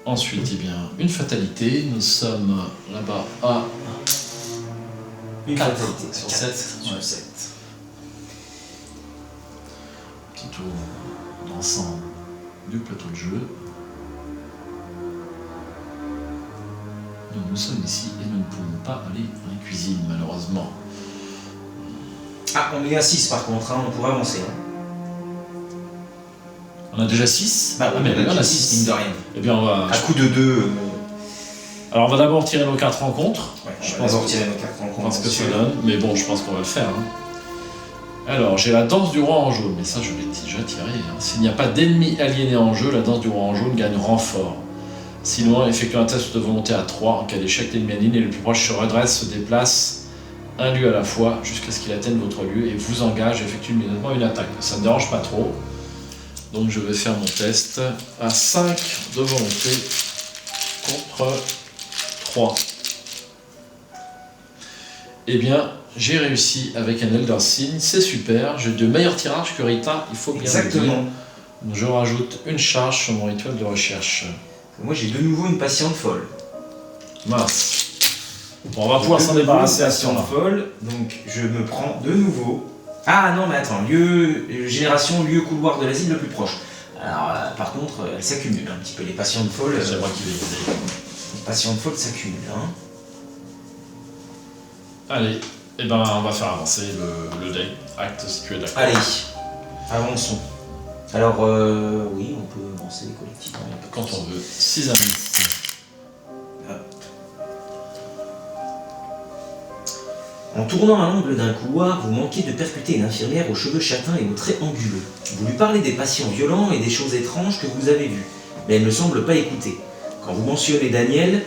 Ensuite, eh bien, une fatalité. Nous sommes là-bas à Une 4 fatalité. sur 4 7. sur 7. Petit tour d'ensemble du plateau de jeu. Nous sommes ici et nous ne pouvons pas aller dans la cuisine, malheureusement. Ah, on est à 6 par contre, hein, on pourrait avancer. Hein. On a déjà 6. Bah, mais on on a a 6, mine de rien. Eh bien, on va. À coup de 2. Alors, on va d'abord tirer nos 4 rencontres. Ouais, je on pense va que, retirer nos cartes en je compte. pense que ça donne. Mais bon, je pense qu'on va le faire. Hein. Alors, j'ai la danse du roi en jaune. Mais ça, je l'ai déjà tiré. Hein. S'il n'y a pas d'ennemis aliénés en jeu, la danse du roi en jaune gagne renfort. Sinon, effectue un test de volonté à 3. En cas d'échec, l'ennemi aligné le plus proche se redresse, se déplace un lieu à la fois jusqu'à ce qu'il atteigne votre lieu et vous engage et effectue immédiatement une attaque. Ça ne me dérange pas trop. Donc je vais faire mon test à 5 de volonté contre 3. Eh bien, j'ai réussi avec un Elder Sign, c'est super. J'ai de meilleurs tirages que Rita, il faut bien le dire. Exactement. Donc, je rajoute une charge sur mon rituel de recherche. Moi j'ai de nouveau une patiente folle. Mince. Bon, on va pouvoir s'en débarrasser à ce patiente moment-là. folle, donc je me prends de nouveau. Ah non mais attends, génération, lieu couloir de l'asile le plus proche. Alors par contre, elle s'accumule un petit peu, les patientes folles. C'est moi qui vais y aller. Les patientes folles s'accumulent. Hein. Allez, eh ben, on va faire avancer le deck. Acte si tu es d'accord. Allez, avançons. Alors oui, on peut avancer collectivement. Quand on veut. 6 amis. En tournant à l'angle d'un couloir, vous manquez de percuter une infirmière aux cheveux châtains et aux traits anguleux. Vous lui parlez des patients violents et des choses étranges que vous avez vues, mais elle ne semble pas écouter. Quand vous mentionnez Daniel,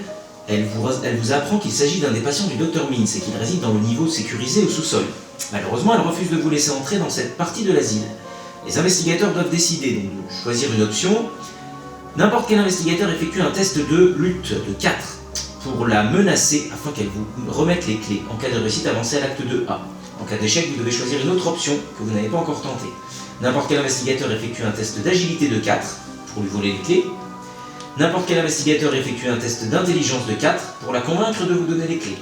elle vous apprend qu'il s'agit d'un des patients du Dr Mintz et qu'il réside dans le niveau sécurisé au sous-sol. Malheureusement, elle refuse de vous laisser entrer dans cette partie de l'asile. Les investigateurs doivent décider donc de choisir une option. N'importe quel investigateur effectue un test de lutte de 4. Pour la menacer afin qu'elle vous remette les clés. En cas de réussite, avancez à l'acte 2A. En cas d'échec, vous devez choisir une autre option que vous n'avez pas encore tentée. N'importe quel investigateur effectue un test d'agilité de 4 pour lui voler les clés. N'importe quel investigateur effectue un test d'intelligence de 4 pour la convaincre de vous donner les clés.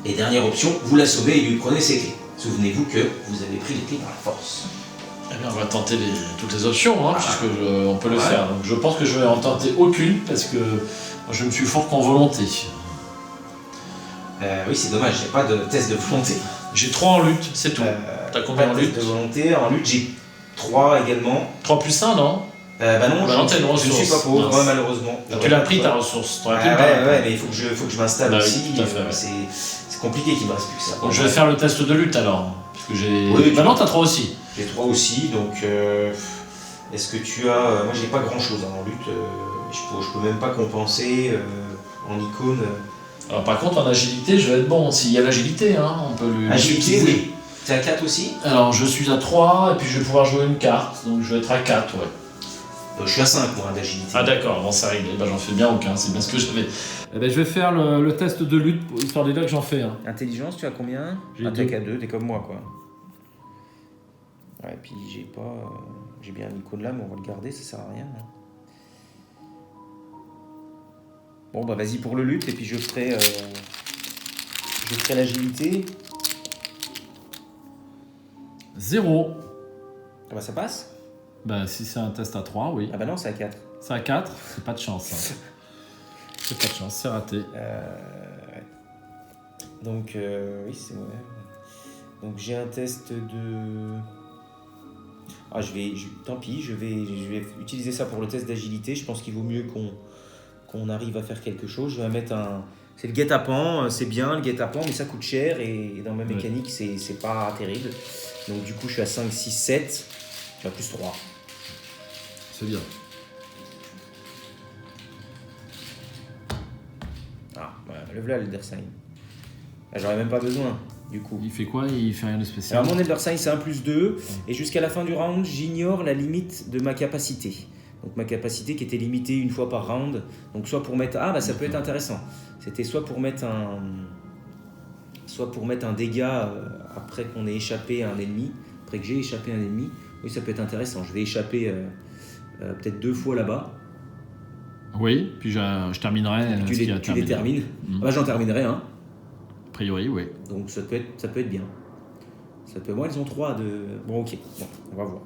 Et dernière option, vous l'assommez et lui prenez ses clés. Souvenez-vous que vous avez pris les clés par la force. Eh bien, on va tenter toutes les options, hein, puisque on peut le Ouais. faire. Donc, je pense que je vais en tenter aucune, parce que je me suis fort qu'en volonté. Oui, c'est dommage, j'ai pas de test de volonté. J'ai 3 en lutte, c'est tout. T'as combien Pas en de lutte test de volonté. En lutte, j'ai 3 également. 3 plus 1, non? Bah non, Bah non, t'as une je ressource. suis pas pauvre, Mince. malheureusement. Tu l'as pris ta ressource. T'aurais pu le Ouais, perdre. ouais, mais il faut que je m'installe Bah oui, aussi. tout à fait, ouais. C'est compliqué qu'il me reste plus que ça. Donc, je vais faire le test de lutte alors. Parce que j'ai. Oui, Bah non, t'as 3 aussi. J'ai 3 aussi, donc est-ce que tu as. Moi j'ai pas grand chose en lutte, je peux même pas compenser en icône. Alors, par contre, en agilité, je vais être bon. S'il y a l'agilité, hein, on peut lui. Agilité, l'utiliser. oui. T'es à 4 aussi? Alors, je suis à 3, et puis je vais pouvoir jouer une carte. Donc, je vais être à 4, ouais. Je suis à 5 moi d'agilité. Ah d'accord, bon ça règle, j'en fais bien aucun, c'est bien ce que j'avais. Eh ben, je vais faire le test de lutte, histoire de dire que j'en fais un. Intelligence, tu as combien? J'ai T'es 2. qu'à 2, t'es comme moi quoi. Ouais, puis j'ai pas. J'ai bien un icône là, mais on va le garder, ça sert à rien. Hein. Bon bah vas-y pour le lutte, et puis je ferai l'agilité. 0. Ah bah ça passe? Bah si c'est un test à 3, oui. Ah bah non, c'est à 4. C'est à 4, c'est pas de chance. Hein. C'est pas de chance, c'est raté. Ouais. Donc, oui, c'est vrai. Donc, j'ai un test de. Ah, tant pis, je vais utiliser ça pour le test d'agilité. Je pense qu'il vaut mieux qu'on arrive à faire quelque chose. Je vais mettre un. C'est le guet-apens, c'est bien le guet-apens, mais ça coûte cher et dans ma mécanique, c'est pas terrible. Donc, du coup, je suis à 5, 6, 7. Je suis à plus 3. C'est bien. Ah, voilà, le voilà l'Elder Sign. Là, j'aurais même pas besoin, du coup. Il fait quoi? Il fait rien de spécial. Alors mon Elder Sign c'est 1+2 et jusqu'à la fin du round j'ignore la limite de ma capacité. Donc ma capacité qui était limitée une fois par round. Donc soit pour mettre... Ah bah ça peut être intéressant. C'était soit pour mettre un dégât après qu'on ait échappé à un ennemi. Après que j'ai échappé à un ennemi. Oui ça peut être intéressant. Je vais échapper peut-être 2 fois là-bas. Oui, puis je terminerai Tu ce qu'il y a à tu les terminer. termines. Ah bah, j'en terminerai un. A priori, oui. Donc ça peut être bien. Moi, elles ont 3 de... Bon, ok. Bon, on va voir.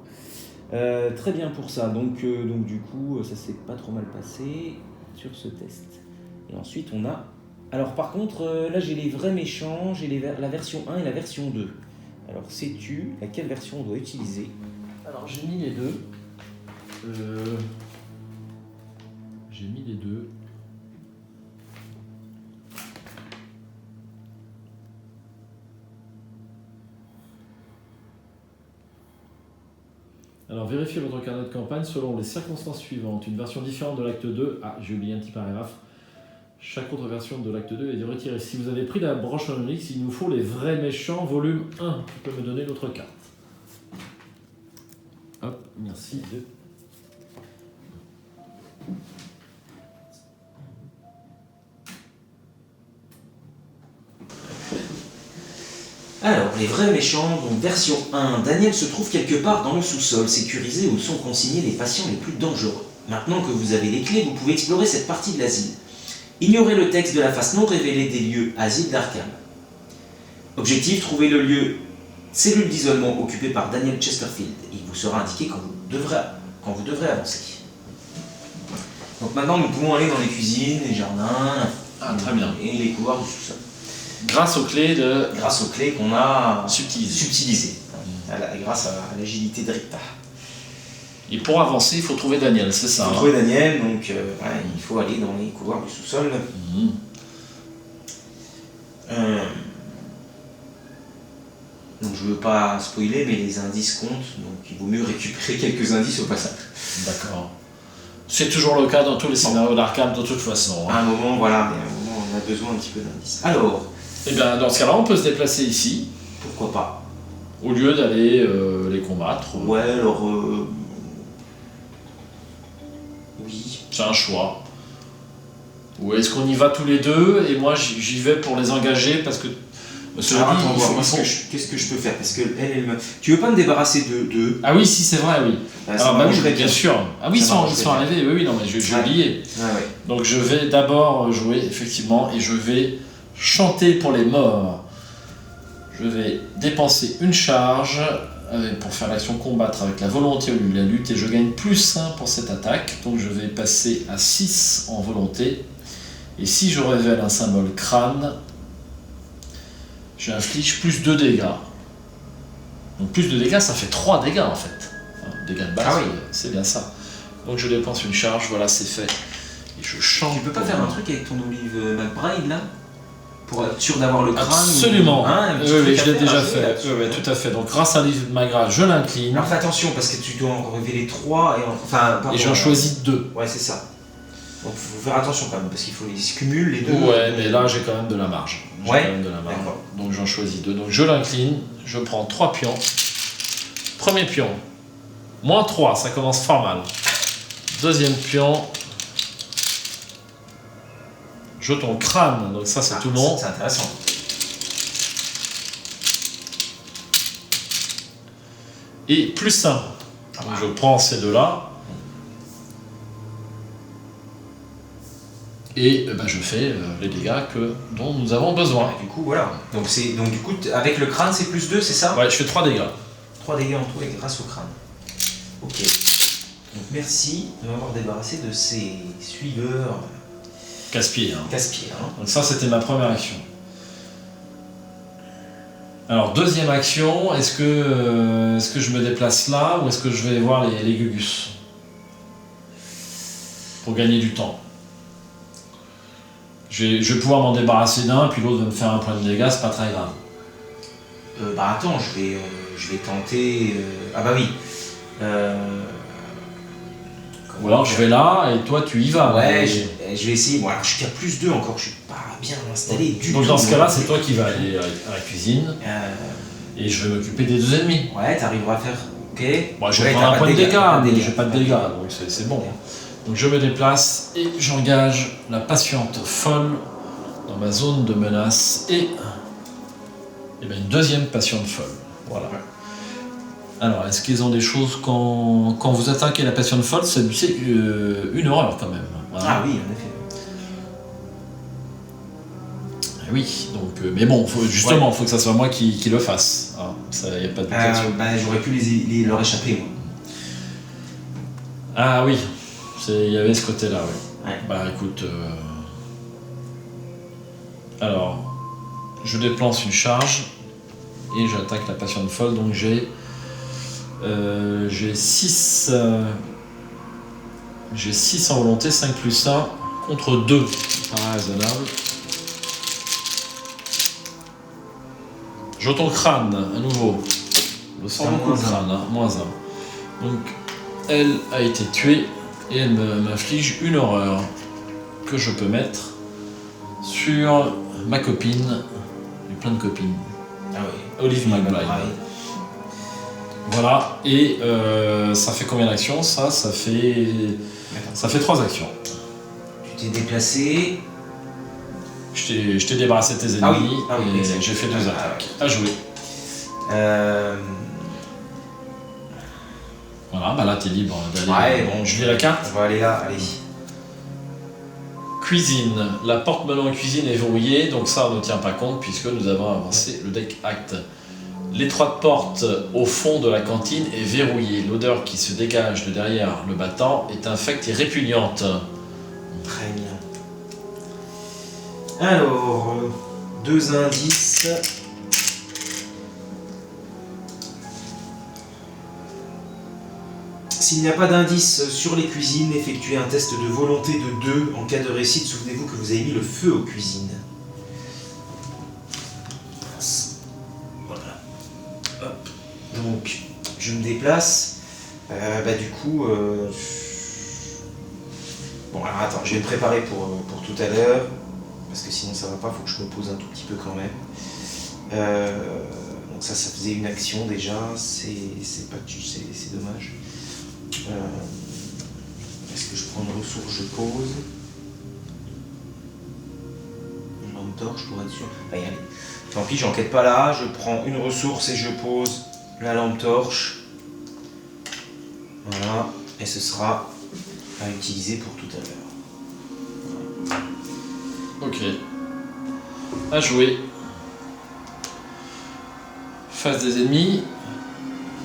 Très bien pour ça. Donc du coup, ça s'est pas trop mal passé sur ce test. Et ensuite, on a... Alors, par contre, là, j'ai les vrais méchants. J'ai la version 1 et la version 2. Alors, sais-tu laquelle version on doit utiliser? Alors, j'ai mis les deux. J'ai mis les deux. Alors, vérifiez votre carnet de campagne selon les circonstances suivantes. Une version différente de l'acte 2. Ah, j'ai oublié un petit paragraphe. Chaque autre version de l'acte 2 est retirée. Si vous avez pris la broche en Onyx, il nous faut les vrais méchants, volume 1. Tu peux me donner l'autre carte. Hop, merci. Alors, les vrais méchants, donc version 1. Daniel se trouve quelque part dans le sous-sol, sécurisé où sont consignés les patients les plus dangereux. Maintenant que vous avez les clés, vous pouvez explorer cette partie de l'asile. Ignorez le texte de la face non révélée des lieux Asile d'Arkham. Objectif, trouver le lieu cellule d'isolement occupée par Daniel Chesterfield. Il vous sera indiqué quand vous devrez avancer. Donc maintenant, nous pouvons aller dans les cuisines, les jardins, très bien. Et les couloirs du sous-sol. Grâce aux clés qu'on a subtilisées. Grâce à l'agilité de Rita. Et pour avancer, il faut trouver Daniel, c'est ça. Il faut trouver Daniel, donc il faut aller dans les couloirs du sous-sol. Donc je ne veux pas spoiler, mais les indices comptent, donc il vaut mieux récupérer quelques indices au passage. D'accord. C'est toujours le cas dans tous les scénarios d'Arkham de toute façon. À un moment, on a besoin un petit peu d'indices. Alors, eh bien, dans ce cas-là, on peut se déplacer ici. Pourquoi pas? Au lieu d'aller les combattre. Ouais, alors... Oui. C'est un choix. Ou est-ce qu'on y va tous les deux et moi j'y vais pour les engager parce que... Qu'est-ce que je peux faire? Parce que elle me... Tu veux pas me débarrasser d'eux? Ah oui, si, c'est vrai, oui. Bien sûr. Ah oui, ils sont arrivés, oui, non, mais j'ai oublié. Ouais. Donc je vais d'abord jouer, effectivement, et je vais chanter pour les morts. Je vais dépenser une charge pour faire l'action combattre avec la volonté au lieu de la lutte, et je gagne +1 pour cette attaque. Donc je vais passer à 6 en volonté. Et si je révèle un symbole crâne, j'inflige +2 dégâts. Donc plus de dégâts, ça fait 3 dégâts en fait. Enfin, dégâts de base, c'est bien ça. Donc je dépense une charge, voilà, c'est fait. Et je chante. Tu peux pas faire un truc avec ton Olive McBride là? Pour être sûr d'avoir le crâne? Absolument. Oui, je l'ai déjà fait. Oui, tout à fait. Donc grâce à Olive McBride, je l'incline. Alors fais attention parce que tu dois en révéler 3 et j'en choisis 2. Ouais, c'est ça. Donc il faut faire attention quand même, parce qu'il faut les cumuler les deux. Ouais, mais là j'ai quand même de la marge. D'accord. Donc j'en choisis 2. Donc je l'incline, je prends 3 pions. Premier pion, -3, ça commence fort mal. Deuxième pion, jeton crâne, donc ça c'est tout bon. C'est intéressant. Et +1. Donc je prends ces deux-là. Et je fais les dégâts dont nous avons besoin. Et du coup, voilà. Donc du coup, avec le crâne, c'est +2, c'est ça? Ouais, je fais 3 dégâts. 3 dégâts en tout grâce au crâne. Ok. Donc merci de m'avoir débarrassé de ces suiveurs... Casse-pieds. Casse-pieds. Donc ça, c'était ma première action. Alors, deuxième action, est-ce que je me déplace là ou est-ce que je vais voir les Gugus? Pour gagner du temps. Je vais pouvoir m'en débarrasser d'un, puis l'autre va me faire un point de dégâts, c'est pas très grave. Attends, je vais tenter... Ah bah oui. Ou alors je vais là, et toi tu y vas. Ouais, je vais essayer. Bon, alors je suis qu'à +2 encore, je suis pas bien installé du tout. Donc dans ce cas-là, c'est toi qui vas aller à la cuisine, et je vais m'occuper des 2 ennemis. Ouais, t'arriveras à faire... Ok. Bon, je vais prendre un point de dégâts, mais j'ai pas de dégâts, donc c'est bon. Donc je me déplace et j'engage la patiente folle dans ma zone de menace et une deuxième patiente folle. Voilà. Alors, est-ce qu'ils ont des choses quand vous attaquez la patiente folle? C'est une horreur quand même. Voilà. Ah oui, en effet. Oui, donc, mais bon, justement, il faut que ça soit moi qui le fasse. Il n'y a pas de doute là-dessus. J'aurais pu leur échapper, moi. Ah oui, il y avait ce côté-là, oui. Ouais. Bah écoute, alors, je dépense une charge et j'attaque la passion de folle, donc j'ai 6 en volonté, 5 plus 1 contre 2, pas raisonnable. Jeton crâne, à nouveau. Le sang beaucoup de crâne, hein, -1. Donc, elle a été tuée et elle m'inflige une horreur que je peux mettre sur ma copine. J'ai plein de copines. Ah oui. Olive McBride. Voilà, et ça fait combien d'actions? Ça fait 3 actions. Tu t'es déplacé. Je t'ai débarrassé de tes ennemis et exact. j'ai fait 2 attaques. À jouer. Voilà, bah là t'es libre d'aller. Ouais, bon, je lis la carte. On va aller là, allez. Cuisine. La porte menant en cuisine est verrouillée, donc ça on ne tient pas compte puisque nous avons avancé le deck acte. L'étroite porte au fond de la cantine est verrouillée. L'odeur qui se dégage de derrière le battant est infecte et répugnante. Très bien. Alors, 2 indices. S'il n'y a pas d'indice sur les cuisines, effectuez un test de volonté de 2. En cas de réussite, souvenez-vous que vous avez mis le feu aux cuisines. Voilà. Hop. Donc, je me déplace. Du coup... Bon, alors attends, je vais me préparer pour tout à l'heure. Parce que sinon ça va pas, faut que je me pose un tout petit peu quand même. Donc ça faisait une action déjà, c'est dommage. Est-ce que je prends une ressource, je pose. Une lampe torche pour être sûr. Va y aller. Tant pis, j'enquête pas là, je prends une ressource et je pose la lampe torche. Voilà, et ce sera à utiliser pour tout à l'heure. Ok. À jouer. Face des ennemis.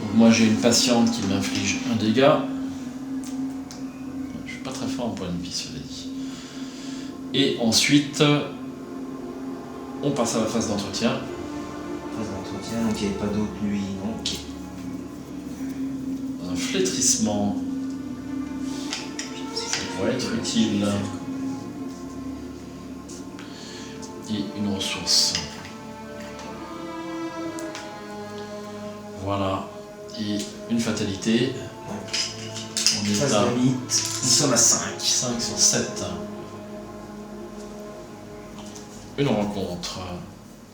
Donc moi j'ai une patiente qui m'inflige un dégât. Je suis pas très fort en point de vie, cela dit. Et ensuite, on passe à la phase d'entretien. Phase d'entretien, donc il n'y avait pas d'autre lui, non. Ok. Un flétrissement. Ça pourrait être utile. Et une ressource. Voilà. Et une fatalité. On est Phase à de mythe, nous sommes à 5. 5 sur 7. Une rencontre.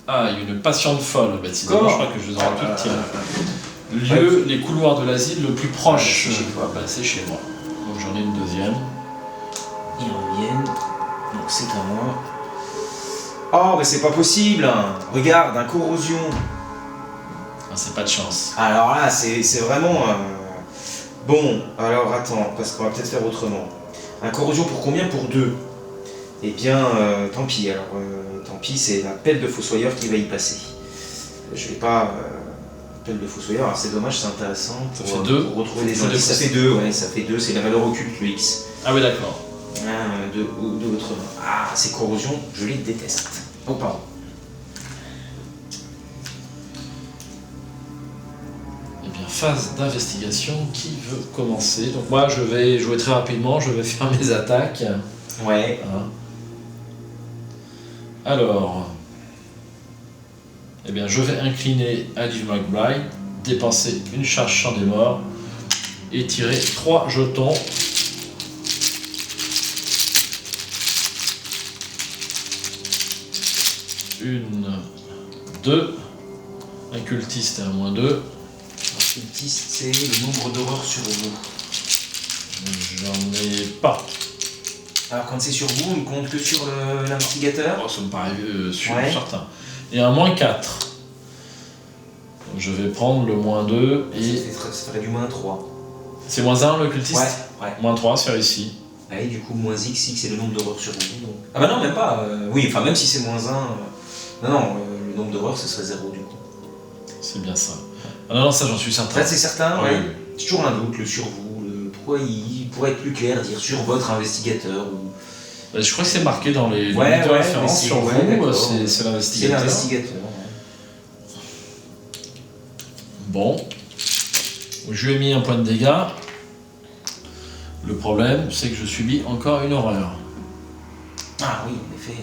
Ah, il y a une patiente folle. Décidément, je crois que je les aurai toutes. Tiens. Lieu, les couloirs de l'asile le plus proche. C'est chez toi. C'est chez moi. Donc j'en ai une deuxième. Ils reviennent. Donc c'est à moi. Oh, mais c'est pas possible. Regarde, un corrosion. Ah, c'est pas de chance. Alors là, c'est vraiment... Bon, alors attends, parce qu'on va peut-être faire autrement. Un corrosion pour combien? Pour 2. Eh bien, tant pis. Alors, tant pis, c'est la pelle de fossoyeur qui va y passer. Je vais pas... pelle de fossoyeur, alors c'est dommage, c'est intéressant. Ça fait 2. Pour retrouver des indices. Ça fait 2, ouais, ça fait 2. C'est la valeur occulte, le X. Ah oui, d'accord. De votre main. Ah, ces corrosions, je les déteste. Oh, pardon. Eh bien, phase d'investigation, qui veut commencer? Donc moi, je vais jouer très rapidement, je vais faire mes attaques. Ouais. Hein. Alors, eh bien, je vais incliner Olive McBride, dépenser une charge champ des morts et tirer 3 jetons. Une, 2. Un cultiste à moins 2. Un cultiste, c'est le nombre d'horreurs sur vous. J'en ai pas. Alors quand c'est sur vous, on ne compte que sur l'investigateur. Oh, ça me paraît sûr, Ouais. certain. Et un moins 4. Donc je vais prendre le moins 2 et... Ça ferait du moins 3. C'est moins 1 le cultiste? Ouais. Moins 3, c'est réussi. Ah, et du coup, moins x, c'est le nombre d'horreurs sur vous. Donc... Ah bah non, même pas. Oui, enfin, même si c'est moins 1. Non, le nombre d'horreurs, ce serait 0 du coup. C'est bien ça. Ah non, ça j'en suis certain. Là, c'est certain, Oui, ouais. oui. C'est toujours un doute, le sur vous. Pourquoi il pourrait être plus clair, dire sur votre investigateur ou... Je crois que c'est marqué dans les Ouais, lignes de référence mais sur ouais, vous, d'accord. c'est C'est l'investigateur. l'investigateur. Bon, je lui ai mis un point de dégâts. Le problème, c'est que je subis encore une horreur. Ah oui, en effet.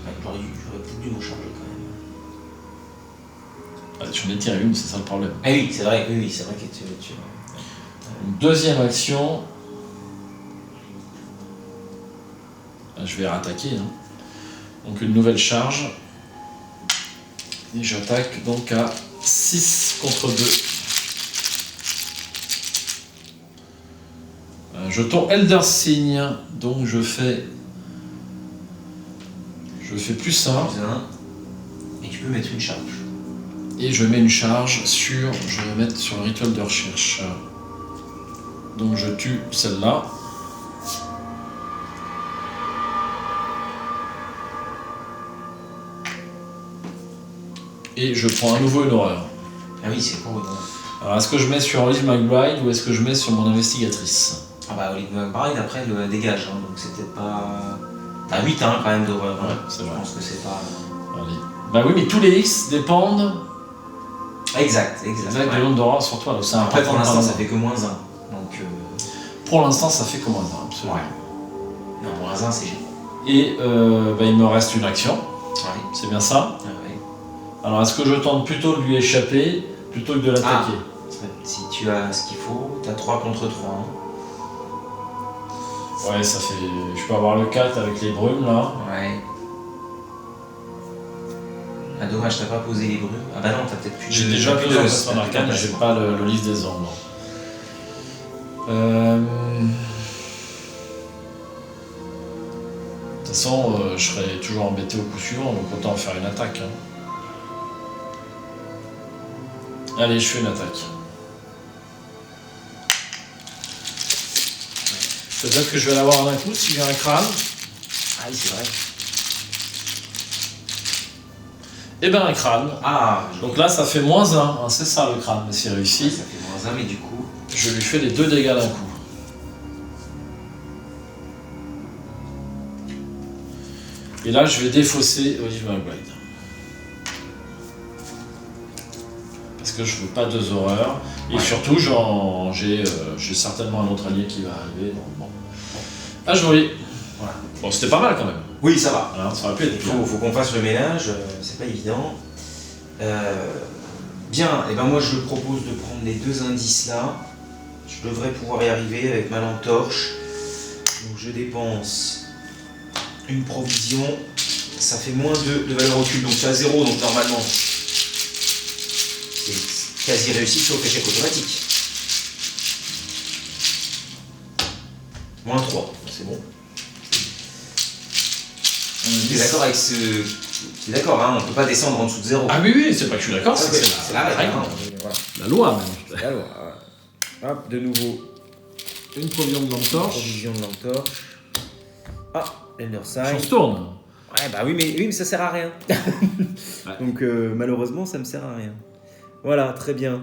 Ouais, j'aurais peut-être dû m'en charger quand même. J'en ai tiré une, c'est ça le problème. Ah oui, c'est vrai, c'est vrai que tu... Une deuxième action. Je vais rattaquer. Hein. Donc une nouvelle charge. Et j'attaque donc à 6 contre 2. Jeton Elder Sign. Donc je fais plus 1. Et tu peux mettre une charge. Et je mets une charge sur. Je vais mettre sur le rituel de recherche. Donc je tue celle-là. Et je prends à nouveau une horreur. Ah oui, c'est pour une horreur. Alors est-ce que je mets sur Olive McBride ou est-ce que je mets sur mon investigatrice? Ah bah Olive McBride après le dégage, hein, donc c'est peut-être pas... T'as 8 hein, quand même d'horreur. Ouais, c'est vrai. Je pense que c'est pas... Allez. Bah oui, mais tous les X dépendent Exact. du nombre d'horreurs sur toi. Donc c'est un Après pour l'instant ça fait... fait que moins 1. Donc... Pour l'instant ça fait que moins 1, absolument. Ouais. Non, moins 1 c'est génial. Et il me reste une action. Ouais. C'est bien ça? Ouais. Alors est-ce que je tente plutôt de lui échapper plutôt que de l'attaquer? Si tu as ce qu'il faut, t'as 3 contre 3. Ouais, ça fait... Je peux avoir le 4 avec les brumes là. Ouais. Ah dommage, t'as pas posé les brumes. Ah bah non, t'as peut-être plus de... J'ai déjà plus plus en arcane, mais j'ai pas le livre des ombres. De toute façon, je serais toujours embêté au coup suivant, donc autant faire une attaque. Hein. Allez, je fais une attaque. Peut-être que je vais l'avoir en un coup si j'ai un crâne. Ah oui, c'est vrai. Eh ben un crâne. Ah, donc là, ça fait moins 1. Hein, c'est ça le crâne, mais c'est réussi. Ouais, ça fait moins 1, mais du coup... Je lui fais les 2 dégâts d'un coup. Et là, je vais défausser Olive McBride. Parce que je veux pas 2 horreurs. Et surtout, j'ai certainement un autre allié qui va arriver. Donc bon. Ah, joli. Voilà. Bon, c'était pas mal quand même. Oui, ça va. Hein, ça aurait pu être pire. Faut qu'on fasse le ménage, c'est pas évident. Bien, et ben moi je propose de prendre les 2 indices là. Je devrais pouvoir y arriver avec ma lampe torche. Donc je dépense une provision. Ça fait moins 2 de valeur occulte, donc c'est à 0, donc normalement c'est quasi réussi sauf échec automatique. Moins 3, c'est bon. Tu es d'accord avec ce... Tu es d'accord, hein, on peut pas descendre en dessous de 0. Ah oui, c'est pas que je suis d'accord, c'est que c'est la règle. Hein. Voilà. La loi même. La loi. Hop, de nouveau. Une provision de lampe torche. Provision de lampe torche. Ah, Elder Sign. On se tourne. Ouais, bah oui, mais ça sert à rien. Ouais. Donc malheureusement, ça me sert à rien. Voilà, très bien.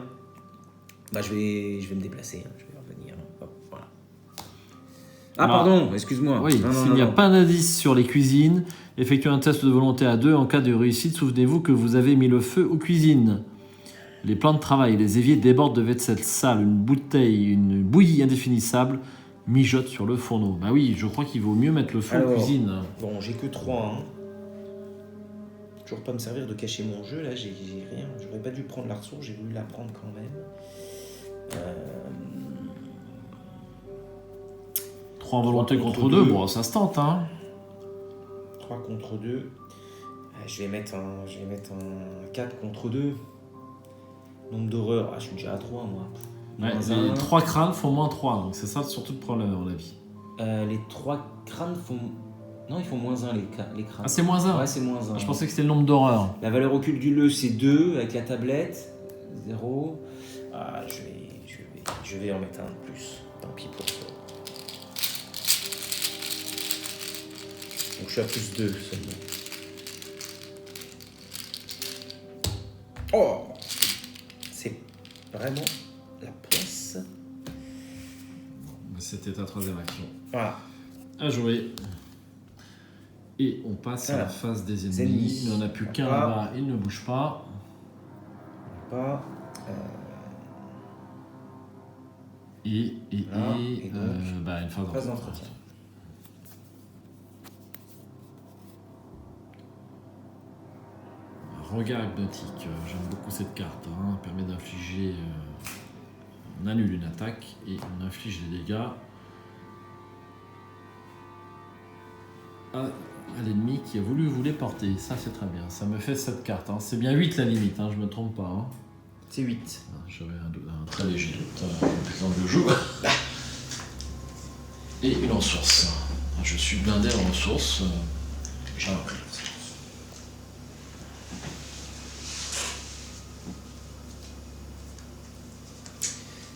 Bah je vais me déplacer, hein. Je vais revenir. Hop, voilà. Ah Non. pardon, excuse-moi. Oui, s'il n'y a pas d'indice sur les cuisines, effectuez un test de volonté à 2. En cas de réussite, souvenez-vous que vous avez mis le feu aux cuisines. Les plans de travail et les éviers débordent de vaisselle sale. Une bouillie indéfinissable mijote sur le fourneau. Bah oui, je crois qu'il vaut mieux mettre le feu aux cuisines. Bon, j'ai que 3. Hein. Toujours pas me servir de cacher mon jeu, là, j'ai rien. J'aurais pas dû prendre la ressource, j'ai voulu la prendre quand même. 3 en volonté contre 2, bon, ça se tente, hein. 3 contre 2. Je vais mettre un 4 contre 2. Nombre d'horreurs. Ah, je suis déjà à 3, moi. Ouais, les 3 crânes font moins 3, donc c'est ça surtout le problème, à mon avis. Les 3 crânes font... Non, ils font moins 1, les crânes. Ah, c'est moins 1? Ouais, c'est moins 1. Je pensais que c'était le nombre d'horreurs. La valeur occulte du le, c'est 2, avec la tablette. 0. Ah, je vais en mettre un de plus. Tant pis pour toi. Donc je suis à plus 2 seulement. Oh! C'est vraiment la poisse. C'était ta troisième action. Voilà. À jouer. Et on passe à la phase des ennemis. Ennemis. Il n'y en a plus qu'un là-bas, il ne bouge pas. Pas. Et donc, une phase d'entretien. Regard hypnotique, j'aime beaucoup cette carte, hein. Elle permet d'infliger, on annule une attaque et on inflige des dégâts à l'ennemi qui a voulu vous les porter. Ça c'est très bien, ça me fait cette carte, hein. C'est bien 8 la limite, hein, je me trompe pas. Hein. C'est 8. J'avais un très léger doute, exemple le joue. Et une ressource. Je suis blindé en ressources. J'ai appris.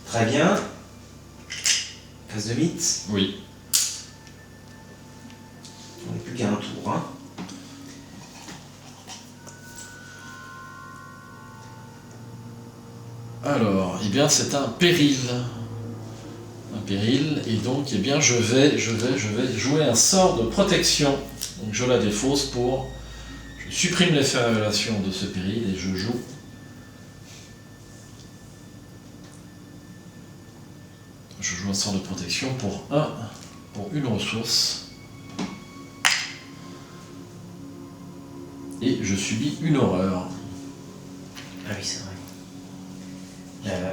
Très bien. Phase de mythe. Oui. On n'est plus qu'à un tour. Hein. Alors, eh bien, c'est un péril. Un péril, et donc, eh bien, je vais jouer un sort de protection. Donc, je la défausse pour... Je supprime l'effet révélation de ce péril et je joue... Je joue un sort de protection pour une ressource. Et je subis une horreur. Ah oui, c'est vrai.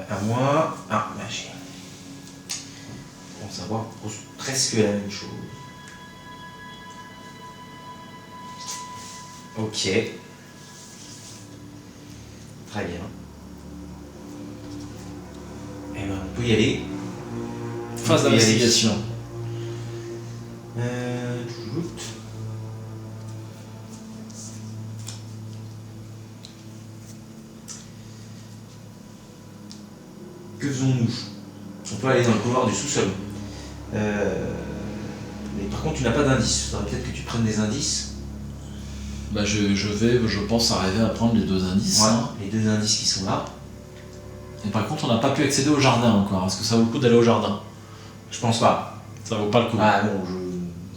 À moi... Ah, magie. Pour savoir presque la même chose. Ok. Très bien. Eh ben, on peut y aller. Phase d'investigation. Toujours. Que faisons-nous? On peut aller dans le couloir du sous-sol. Mais par contre, tu n'as pas d'indice. Il faudrait peut-être que tu prennes des indices. Bah je pense, arriver à prendre les deux indices. Ouais, Hein. les deux indices qui sont là. Et par contre, on n'a pas pu accéder au jardin encore. Est-ce que ça vaut le coup d'aller au jardin? Je pense pas. Ça vaut pas le coup. Ah non,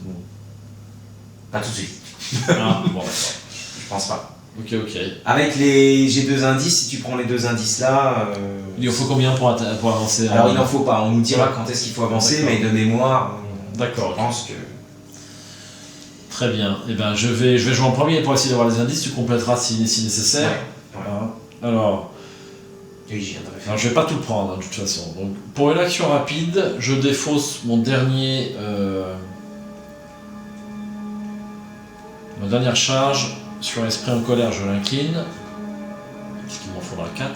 non. Pas tout de suite. Ah, bon, d'accord. Je pense pas. Ok. Avec les... J'ai deux indices, si tu prends les deux indices là... Il en faut combien pour avancer? Alors il n'en faut pas, on nous dira quand est-ce qu'il faut avancer, mais de mémoire, d'accord, je pense que... Très bien. Eh ben, je vais jouer en premier pour essayer d'avoir les indices, tu complèteras si nécessaire. Ouais. Voilà. Alors, Oui, j'y viendrai. alors, je vais pas tout prendre hein, de toute façon. Donc, pour une action rapide, je défausse mon dernier... ma dernière charge. Sur l'esprit en colère, je l'incline. Parce qu'il m'en faudra 4.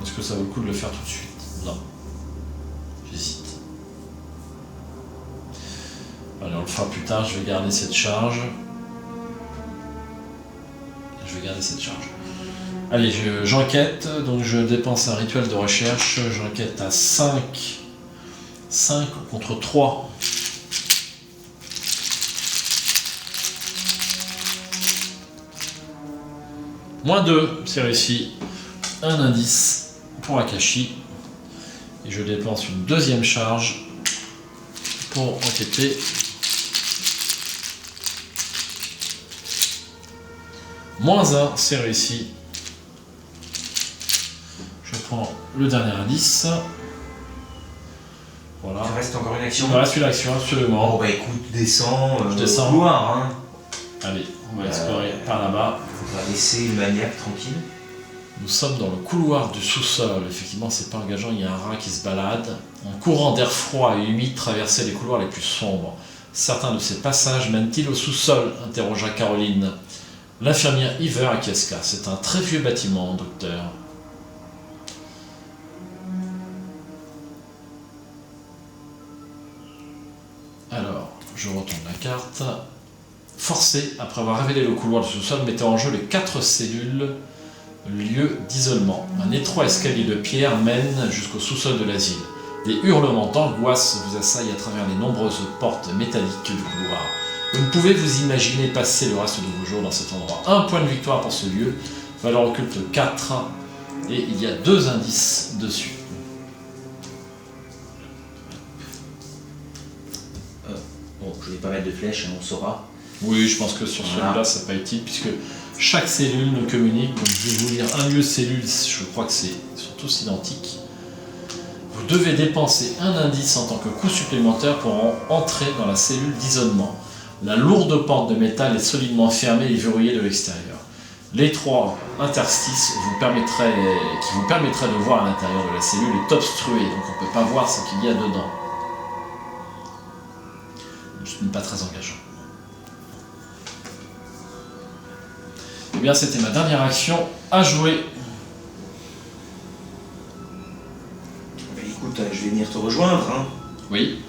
Est-ce que ça vaut le coup de le faire tout de suite? Non. J'hésite. Allez, on le fera plus tard, je vais garder cette charge. Allez, j'enquête, donc je dépense un rituel de recherche, j'enquête à 5 contre 3. Moins 2, c'est réussi. Un indice pour Akashi. Et je dépense une deuxième charge pour enquêter. Moins 1, c'est réussi. Je prends le dernier indice. Voilà. Il reste encore une action. Il me reste une action, absolument. Bon bah écoute, descends, Je descends. au couloir, hein. Allez, on va explorer par là-bas. On va laisser le maniaque tranquille. Nous sommes dans le couloir du sous-sol. Effectivement, c'est pas engageant, il y a un rat qui se balade. Un courant d'air froid et humide traversait les couloirs les plus sombres. Certains de ces passages mènent-ils au sous-sol? Interrogea Caroline. L'infirmière Iver acquiesça. C'est un très vieux bâtiment, docteur. Alors, je retourne la carte. Forcé, après avoir révélé le couloir du sous-sol, mettait en jeu les 4 cellules lieu d'isolement. Un étroit escalier de pierre mène jusqu'au sous-sol de l'asile. Des hurlements d'angoisse vous assaillent à travers les nombreuses portes métalliques du couloir. Vous ne pouvez vous imaginer passer le reste de vos jours dans cet endroit. Un point de victoire pour ce lieu, valeur occulte 4, et il y a 2 indices dessus. Bon, je vais pas mettre de flèches, on saura. Oui, je pense que sur Voilà. celui-là, ça n'est pas utile, puisque chaque cellule ne communique. Donc je vais vous lire un lieu cellule, je crois que sont tous identiques. Vous devez dépenser un indice en tant que coût supplémentaire pour entrer dans la cellule d'isolement. La lourde porte de métal est solidement fermée et verrouillée de l'extérieur. L'étroit interstice qui vous permettrait de voir à l'intérieur de la cellule est obstrué, donc on ne peut pas voir ce qu'il y a dedans. Ce n'est pas très engageant. Eh bien, c'était ma dernière action à jouer. Bah, écoute, je vais venir te rejoindre. Hein. Oui.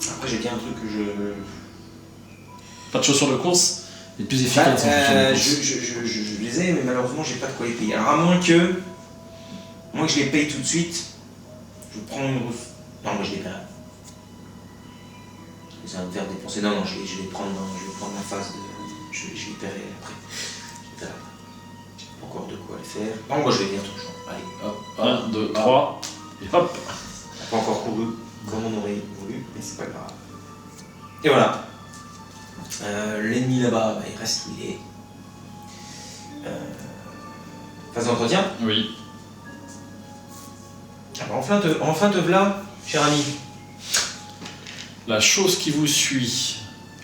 Après, j'ai bien un truc que je... Pas de chaussures de course. Les plus efficaces sont les chaussures de course. Je les ai, mais malheureusement, j'ai pas de quoi les payer. Alors, à moins que je les paye tout de suite, je prends une... Non, moi, je les paierai. Ça va me faire dépenser. Non, je vais prendre ma phase de... Je les paierai après. Je vais faire encore de quoi les faire. Non, moi, je vais venir te rejoindre. Allez, hop. 1, 2, 3, et hop. On n'a pas encore couru comme on aurait voulu, mais c'est pas grave. Et voilà. L'ennemi là-bas, il reste où il est. Phase d'entretien. Oui. Ah bah enfin te v'là, cher ami. La chose qui vous suit,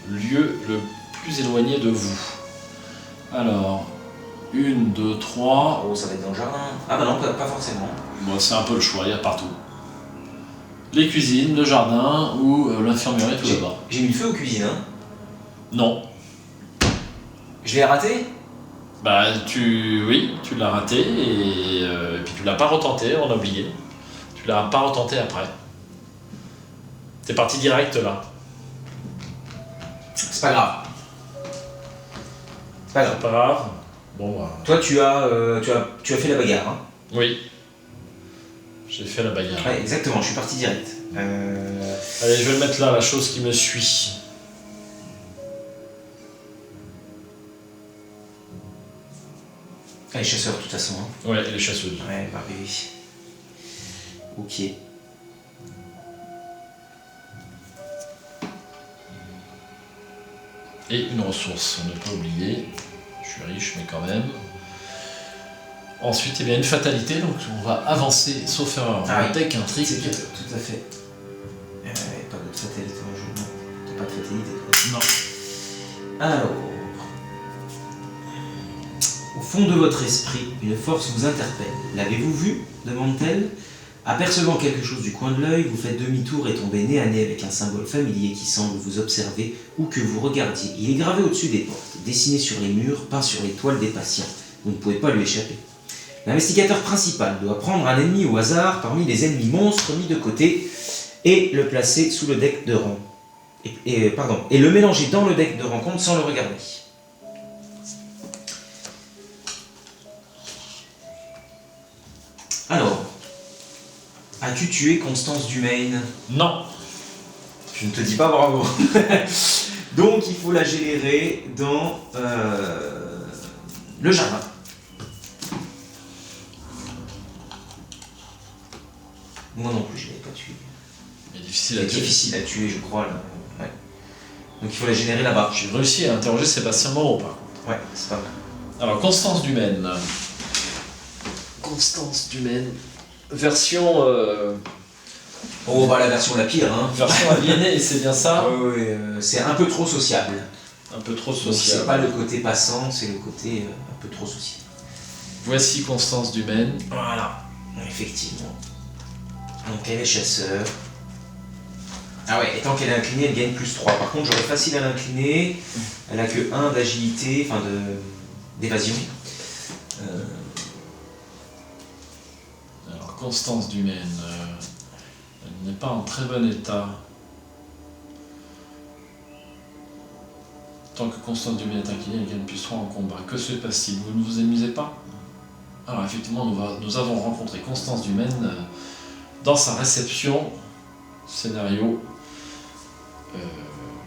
lieu le plus éloigné de vous. Alors, 1, 2, 3. Oh, ça va être dans le jardin. Ah bah non, pas forcément. Bon, c'est un peu le choix, il y a partout. Les cuisines, le jardin ou l'infirmerie tout là-bas. J'ai mis le feu aux cuisines, hein. Non. Je l'ai raté. Bah, oui, tu l'as raté et puis tu l'as pas retenté, on a oublié. Tu l'as pas retenté après. T'es parti direct là. C'est pas grave. C'est pas grave. C'est pas grave. Bon, bah. Toi, tu as fait la bagarre, hein. Oui. J'ai fait la bagarre. Ouais, exactement, je suis parti direct. Allez, je vais le mettre là, la chose qui me suit. Les chasseurs, de toute façon. Hein. Ouais, les chasseuses. Ouais, bah oui. Ok. Et une ressource, on ne peut pas oublier. Je suis riche, mais quand même. Ensuite, il y a une fatalité, donc on va avancer, sauf erreur. Ah oui. Tech, un trick. Tout à fait. Pas de fatalité en jeu, non. T'as pas de fatalité, toi. Non. Alors. Au fond de votre esprit, une force vous interpelle. L'avez-vous vu demande-t-elle. Apercevant quelque chose du coin de l'œil, vous faites demi-tour et tombez nez à nez avec un symbole familier qui semble vous observer ou que vous regardiez. Il est gravé au-dessus des portes, dessiné sur les murs, peint sur les toiles des patients. Vous ne pouvez pas lui échapper. L'investigateur principal doit prendre un ennemi au hasard parmi les ennemis monstres mis de côté et le placer sous le deck de rang. Et le mélanger dans le deck de rencontre sans le regarder. Alors, as-tu tué Constance Dumaine? Non. Je ne te dis pas bravo. Donc il faut la générer dans le jardin. Moi non plus, je ne l'avais pas tué. C'est difficile à C'est tuer. difficile à tuer, je crois. Là. Ouais. Donc il faut la générer là-bas. J'ai réussi à interroger Sébastien Moreau, par contre. Ouais, c'est pas mal. Alors, Constance Dumaine. Constance Dumaine. Version. Oh, bah la version la pire, hein. Version aliénée, c'est bien ça. C'est un peu trop sociable. Un peu trop Donc social. c'est pas le côté passant, c'est le côté un peu trop sociable. Voici Constance Dumaine. Voilà, effectivement. Donc elle est chasseur. Ah ouais, et tant qu'elle est inclinée, elle gagne plus 3. Par contre, j'aurais facile à l'incliner. Elle a que 1 d'agilité, enfin d'évasion. Alors, Constance Dumaine. Elle n'est pas en très bon état. Tant que Constance Dumaine est inclinée, elle gagne plus 3 en combat. Que se passe-t-il? Vous ne vous amusez pas? Alors effectivement, nous avons rencontré Constance Dumaine dans sa réception, scénario,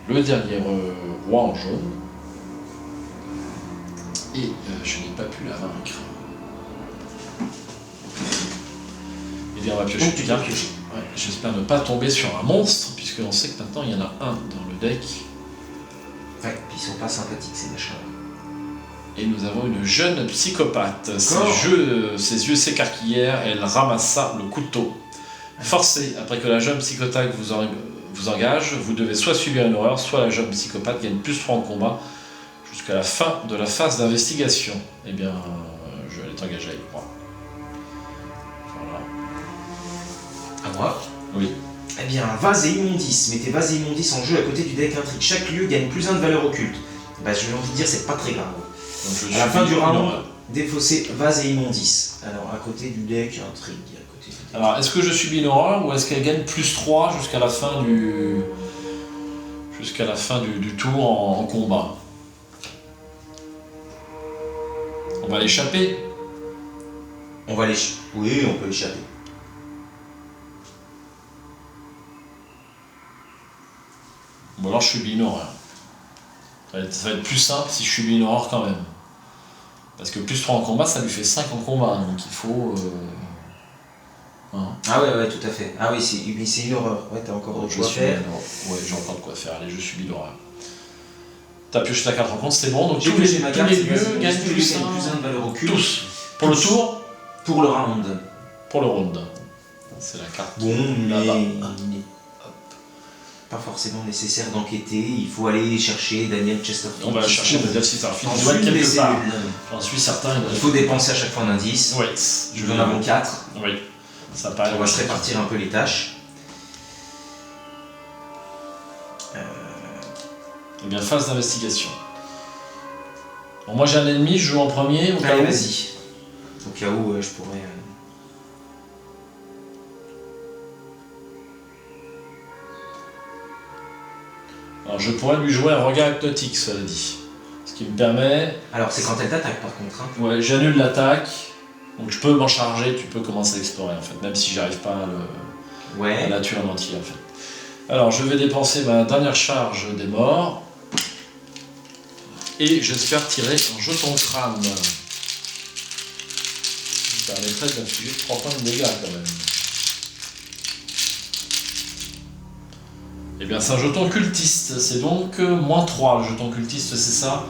le dernier roi en jaune. Et je n'ai pas pu la vaincre. Eh bien, on va piocher. Ouais, j'espère ne pas tomber sur un monstre, puisqu'on sait que maintenant il y en a un dans le deck. Ouais, puis ils sont pas sympathiques ces machins. Et nous avons une jeune psychopathe. Ses yeux s'écarquillèrent, elle ramassa le couteau. Forcé, après que la jeune psychopathe vous engage, vous devez soit subir une horreur, soit la jeune psychopathe gagne +3 en combat jusqu'à la fin de la phase d'investigation. Eh bien, je vais aller t'engager avec moi. Voilà. À moi? Oui. Eh bien, vase et immondice. Mettez vase et immondice en jeu à côté du deck intrigue. Chaque lieu gagne +1 de valeur occulte. Bah, je vais envie de dire, c'est pas très grave. Donc, à la fin du round, défaussez vase et immondice. Alors, à côté du deck intrigue. Alors, est-ce que je subis une horreur ou est-ce qu'elle gagne +3 jusqu'à la fin du tour en combat? On va l'échapper. Oui, on peut l'échapper. Bon, alors je subis une horreur. Ça va être plus simple si je subis une horreur quand même. Parce que +3 en combat, ça lui fait 5 en combat, donc il faut... Hein. Ah ouais, tout à fait. Ah oui, c'est une horreur. Ouais, t'as encore de quoi faire. Ouais, j'ai encore de quoi faire. Allez, je subis l'horreur. T'as pioché ta carte en compte, c'est bon. Donc tous les lieux gagnent +1 de valeur occulte. Tous. Pour le tour. Pour le round. Pour le round. C'est la carte. Bon, mais pas forcément nécessaire d'enquêter. Il faut aller chercher Daniel Chesterfield. On va chercher Daniel Chesterfield. Il doit être quelque part. J'en suis certain. Il faut dépenser à chaque fois un indice. Oui. Nous en avons 4. Oui. Ça paraît. On va se répartir un peu les tâches. Eh bien, phase d'investigation. Bon, moi j'ai un ennemi, je joue en premier. Allez, vas-y. Au cas où je pourrais. Alors je pourrais lui jouer un regard hypnotique, cela dit. Ce qui me permet... Alors c'est quand elle t'attaque par contre. Hein. Ouais, j'annule l'attaque. Donc je peux m'en charger, tu peux commencer à explorer en fait. Même si j'arrive pas à la tuer en entier en fait. Alors je vais dépenser ma dernière charge des morts. Et j'espère tirer un jeton de crâne. Ça permettrait d'infliger 3 points de dégâts quand même. Eh bien c'est un jeton cultiste, c'est donc -3 le jeton cultiste, c'est ça.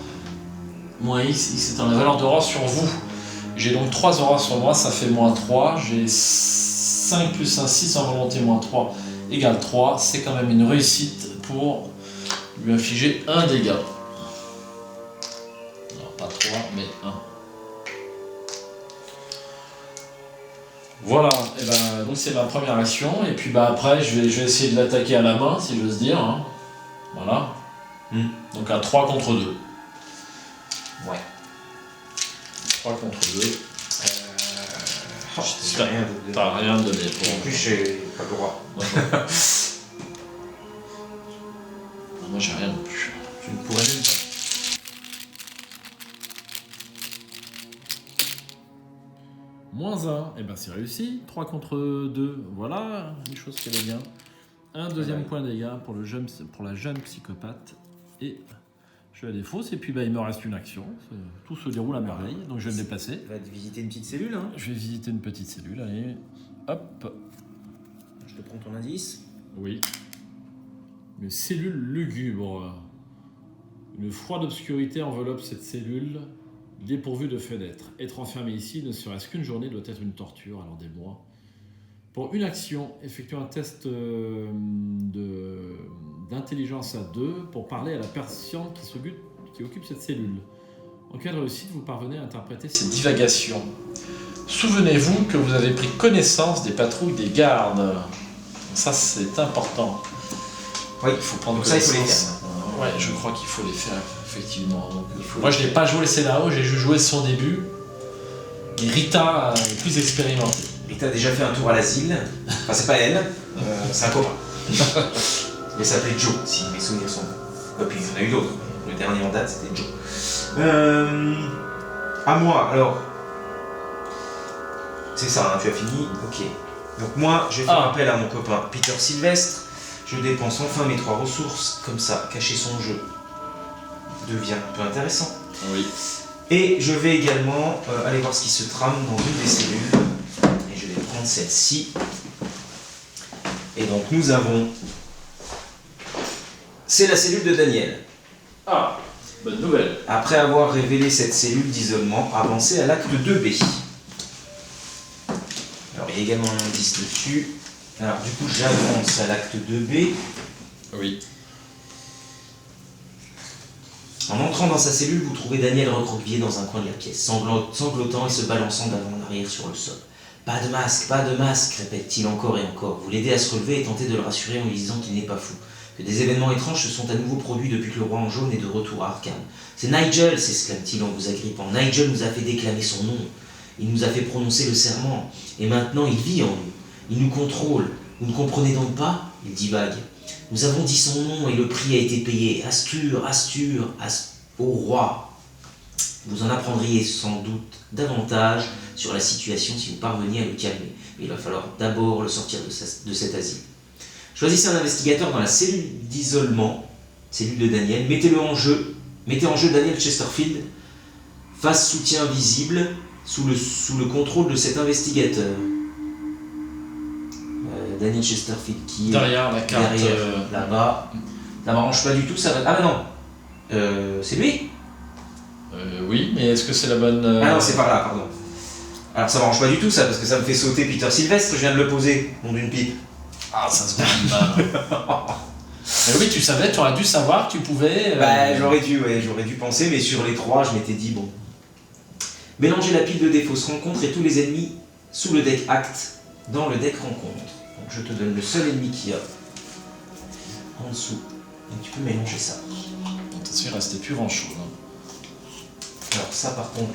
-X, c'est dans la valeur d'aura sur vous. J'ai donc 3 auras sur moi, ça fait -3. J'ai 5 plus 1, 6 en volonté, -3 égale 3. C'est quand même une réussite pour lui infliger un dégât. Alors pas 3, mais 1. Voilà, et ben, donc c'est ma première action. Et puis bah, après, je vais essayer de l'attaquer à la main, si j'ose dire. Hein. Voilà. Donc à 3 contre 2. Ouais. 3 contre 2. T'as rien donné. En plus, j'ai pas le droit. Moi, j'ai rien non plus. Tu ne pourrais même pas. -1, et ben c'est réussi. 3 contre 2, voilà une chose qui va bien. Un deuxième point de dégâts pour la jeune psychopathe. Et je la défausse. Et puis bah, il me reste une action. Tout se déroule à merveille. Donc je vais me déplacer. Tu vas visiter une petite cellule. Hein. Je vais visiter une petite cellule. Allez, hop. Je te prends ton indice. Oui. Une cellule lugubre. Une froide obscurité enveloppe cette cellule. Dépourvu de fenêtres. Être enfermé ici, ne serait-ce qu'une journée, doit être une torture, alors des mois. Pour une action, effectuez un test d'intelligence à 2 pour parler à la personne qui occupe cette cellule. En cas de réussite, vous parvenez à interpréter ces divagations. Souvenez-vous que vous avez pris connaissance des patrouilles des gardes. Ça, c'est important. Oui, il faut prendre ça, il faut les faire. Ouais, je crois qu'il faut les faire, effectivement. Donc, moi, je n'ai pas joué le scénario, j'ai juste joué son début. Et Rita est plus expérimentée. Rita a déjà fait un tour à l'asile. Enfin, c'est pas elle, c'est un copain. Il s'appelait Joe, si mes souvenirs sont bons. Et puis, il y en a eu d'autres. Le dernier en date, c'était Joe. À moi, alors. C'est ça, hein, tu as fini. Ok. Donc moi, je vais faire appel à mon copain Peter Sylvestre. Je dépense enfin mes 3 ressources. Comme ça, cacher son jeu devient un peu intéressant. Oui. Et je vais également aller voir ce qui se trame dans une des cellules. Et je vais prendre celle-ci. Et donc nous avons... C'est la cellule de Daniel. Ah, bonne nouvelle. Après avoir révélé cette cellule d'isolement, avancez à l'acte 2B. Alors il y a également un indice dessus. Alors du coup j'avance à l'acte 2B. Oui. En entrant dans sa cellule, vous trouvez Daniel recroquevillé dans un coin de la pièce, sanglotant et se balançant d'avant en arrière sur le sol. Pas de masque, répète-t-il encore et encore. Vous l'aidez à se relever et tentez de le rassurer en lui disant qu'il n'est pas fou, que des événements étranges se sont à nouveau produits depuis que le roi en jaune est de retour à Arkham. C'est Nigel, s'exclame-t-il en vous agrippant. Nigel nous a fait déclamer son nom. Il nous a fait prononcer le serment. Et maintenant, il vit en nous. Il nous contrôle. Vous ne comprenez donc pas ? Il divague. Nous avons dit son nom et le prix a été payé. Astur, au roi. Vous en apprendriez sans doute davantage sur la situation si vous parveniez à le calmer. Mais il va falloir d'abord le sortir de cet asile. Choisissez un investigateur dans la cellule d'isolement, cellule de Daniel. Mettez en jeu Daniel Chesterfield, face soutien visible, sous le contrôle de cet investigateur. Daniel Chesterfield qui est derrière la carte. Derrière, là-bas. Ça m'arrange pas du tout, ça va... Ah bah non, c'est lui. Oui, mais est-ce que c'est la bonne... Ah non, c'est par là, pardon. Alors ça m'arrange pas du tout ça, parce que ça me fait sauter Peter Sylvestre, je viens de le poser, nom d'une pipe. Ah, ça se passe mal. Mais oui, tu savais, tu aurais dû savoir, tu pouvais... Bah j'aurais dû penser, mais sur les 3, je m'étais dit bon. Mélangez la pile de des fausses rencontres et tous les ennemis sous le deck acte dans le deck rencontre. Donc je te donne le seul ennemi qu'il y a en dessous. Donc tu peux mélanger ça. Attention, il restait plus grand chose. Alors ça par contre,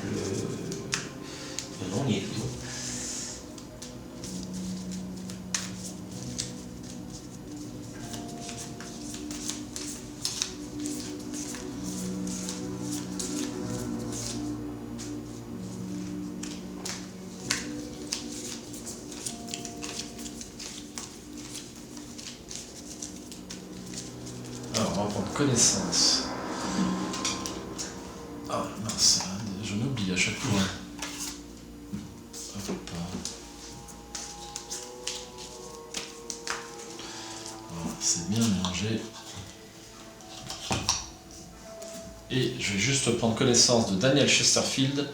non, il y est toujours. Alors, on va prendre connaissance. Ah, mince, je m'oublie à chaque fois. Hop. Voilà, c'est bien mélangé. Et je vais juste prendre connaissance de Daniel Chesterfield.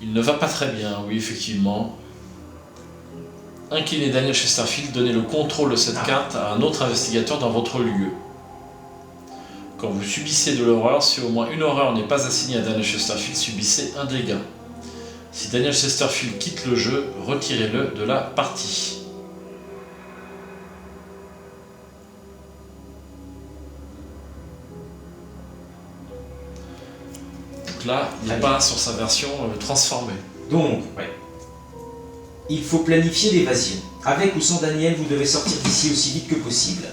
Il ne va pas très bien, oui, effectivement. Inclinez Daniel Chesterfield, donnez le contrôle de cette carte à un autre investigateur dans votre lieu. Quand vous subissez de l'horreur, si au moins une horreur n'est pas assignée à Daniel Chesterfield, subissez un dégât. Si Daniel Chesterfield quitte le jeu, retirez-le de la partie. Donc là, il n'est pas sur sa version transformée. Donc, ouais. Il faut planifier l'évasion. Avec ou sans Daniel, vous devez sortir d'ici aussi vite que possible.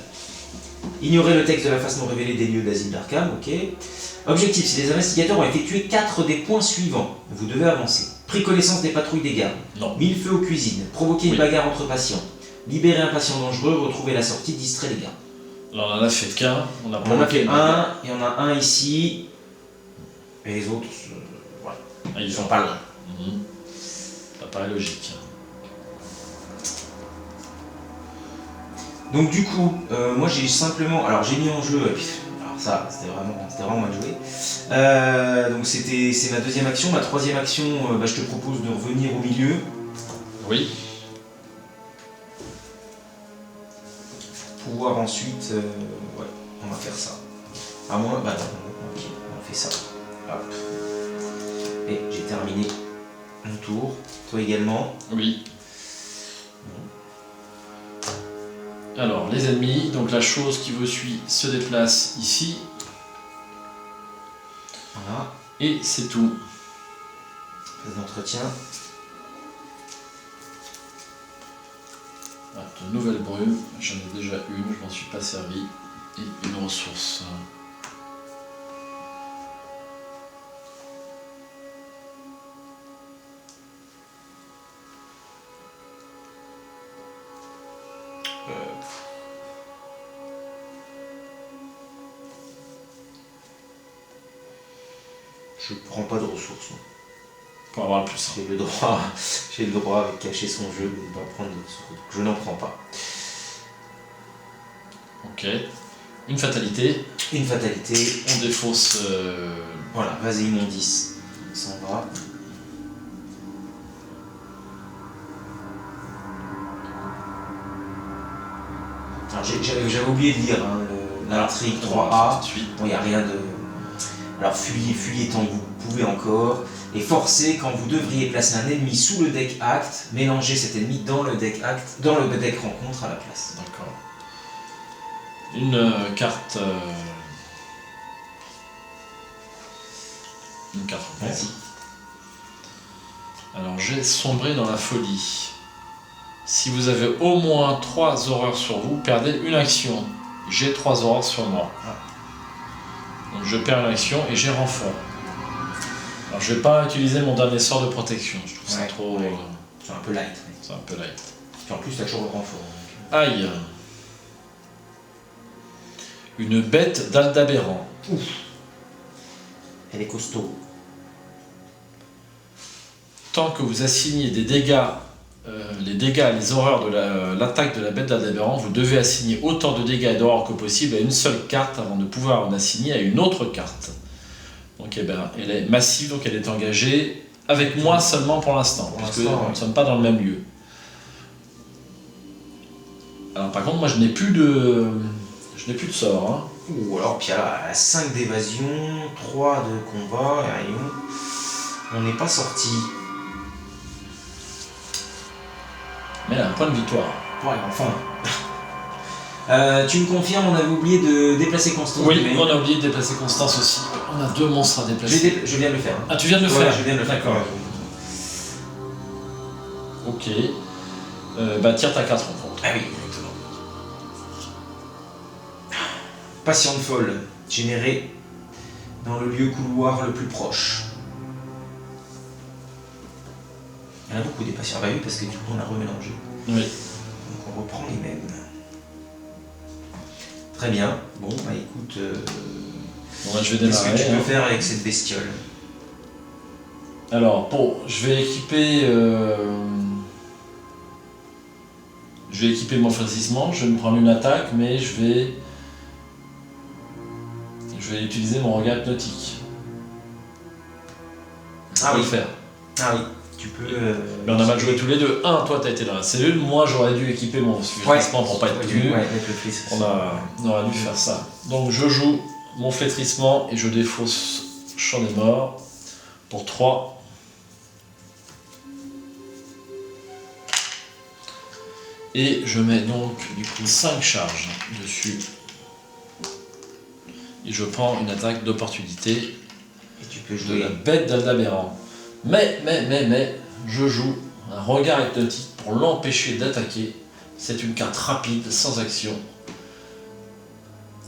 Ignorez le texte de la face non révélée des lieux d'asile d'Arkham, ok. Objectif, si les investigateurs ont effectué 4 des points suivants, vous devez avancer. Pris connaissance des patrouilles des gardes. Non. Mis le feu aux cuisines. Provoquer une bagarre entre patients. Libérer un patient dangereux. Retrouver la sortie. Distrait les gardes. Alors on en a fait qu'un. On en a fait un. Il y en a un ici. Et les autres, voilà. Ah, ils sont pas loin. Ça paraît logique. Donc du coup, moi j'ai simplement... Alors j'ai mis en jeu... Alors ça, c'était vraiment mal joué. Donc c'est ma deuxième action. Ma troisième action, je te propose de revenir au milieu. Oui. Pouvoir ensuite... ouais, on va faire ça. À moins... Bah non, ok, on fait ça. Hop. Et j'ai terminé mon tour. Toi également. Oui. Alors, les ennemis, donc la chose qui vous suit se déplace ici. Voilà. Et c'est tout. Phase d'entretien. Ah, de nouvelles brumes, j'en ai déjà une, je m'en suis pas servi. Et une ressource. Je prends pas de ressources. Moi. Pour avoir le plus. J'ai le droit avec cacher son jeu de ne pas prendre de ressources. Donc je n'en prends pas. Ok. Une fatalité. Une fatalité. On défausse. Voilà, vas-y, mon 10. On s'en va. J'avais oublié de lire hein, l'intrigue 3A. Bon, il n'y a rien de. Alors, fuyez tant que vous pouvez encore. Et forcez quand vous devriez placer un ennemi sous le deck acte, mélangez cet ennemi dans le deck acte, dans le deck rencontre à la place. D'accord. Une carte. Une carte. Vas-y. Alors, j'ai sombré dans la folie. Si vous avez au moins 3 horreurs sur vous, perdez une action. J'ai 3 horreurs sur moi. Donc je perds une action et j'ai renfort. Alors je vais pas utiliser mon dernier sort de protection. Je trouve ça trop. C'est un peu light. C'est un peu light. Et en plus, t'as toujours le renfort. Aïe. Une bête d'Aldabéran. Ouf. Elle est costaud. Tant que vous assignez des dégâts, les horreurs de l'attaque de la bête d'Aldabéran, vous devez assigner autant de dégâts et d'horreurs que possible à une seule carte avant de pouvoir en assigner à une autre carte. Donc elle est massive, donc elle est engagée avec moi seulement pour l'instant, puisque nous ne sommes pas dans le même lieu. Alors par contre, moi je n'ai plus de sort. Hein. Ou alors, puis elle a 5 d'évasion, 3 de combat, et on n'est pas sorti. Mais elle a un point de victoire. Ouais, enfin. Tu me confirmes, on avait oublié de déplacer Constance. Oui, on a oublié de déplacer Constance aussi. On a 2 monstres à déplacer. Je viens de le faire. Ah, tu viens de le faire? Je viens de le faire. D'accord. Ok. Tire ta carte rencontre. Ah oui, exactement. Patiente folle, générée dans le lieu couloir le plus proche. Il y en a beaucoup des patients. Bah oui, parce que du coup on a remélangé. Oui. Donc on reprend les mêmes. Très bien. Bon, bah écoute. Bon, je vais Qu'est-ce démarrer. que tu peux faire avec cette bestiole? Alors, je vais équiper. Je vais équiper mon farcissement. Je vais me prendre une attaque, mais je vais utiliser mon regard hypnotique. Ah Je oui. vais le faire. Ah oui. Tu peux. Mais on a mal joué tous les deux. Toi t'as été dans la cellule, moi j'aurais dû équiper mon flétrissement pour pas être tenu. Ouais, avec le flétrissement. On aurait dû faire ça. Donc je joue mon flétrissement et je défausse Champ des Morts pour 3. Et je mets donc du coup 5 charges dessus. Et je prends une attaque d'opportunité Et tu peux de jouer. la bête d'Aldabéran. Mais, je joue un regard hypnotique pour l'empêcher d'attaquer. C'est une carte rapide, sans action.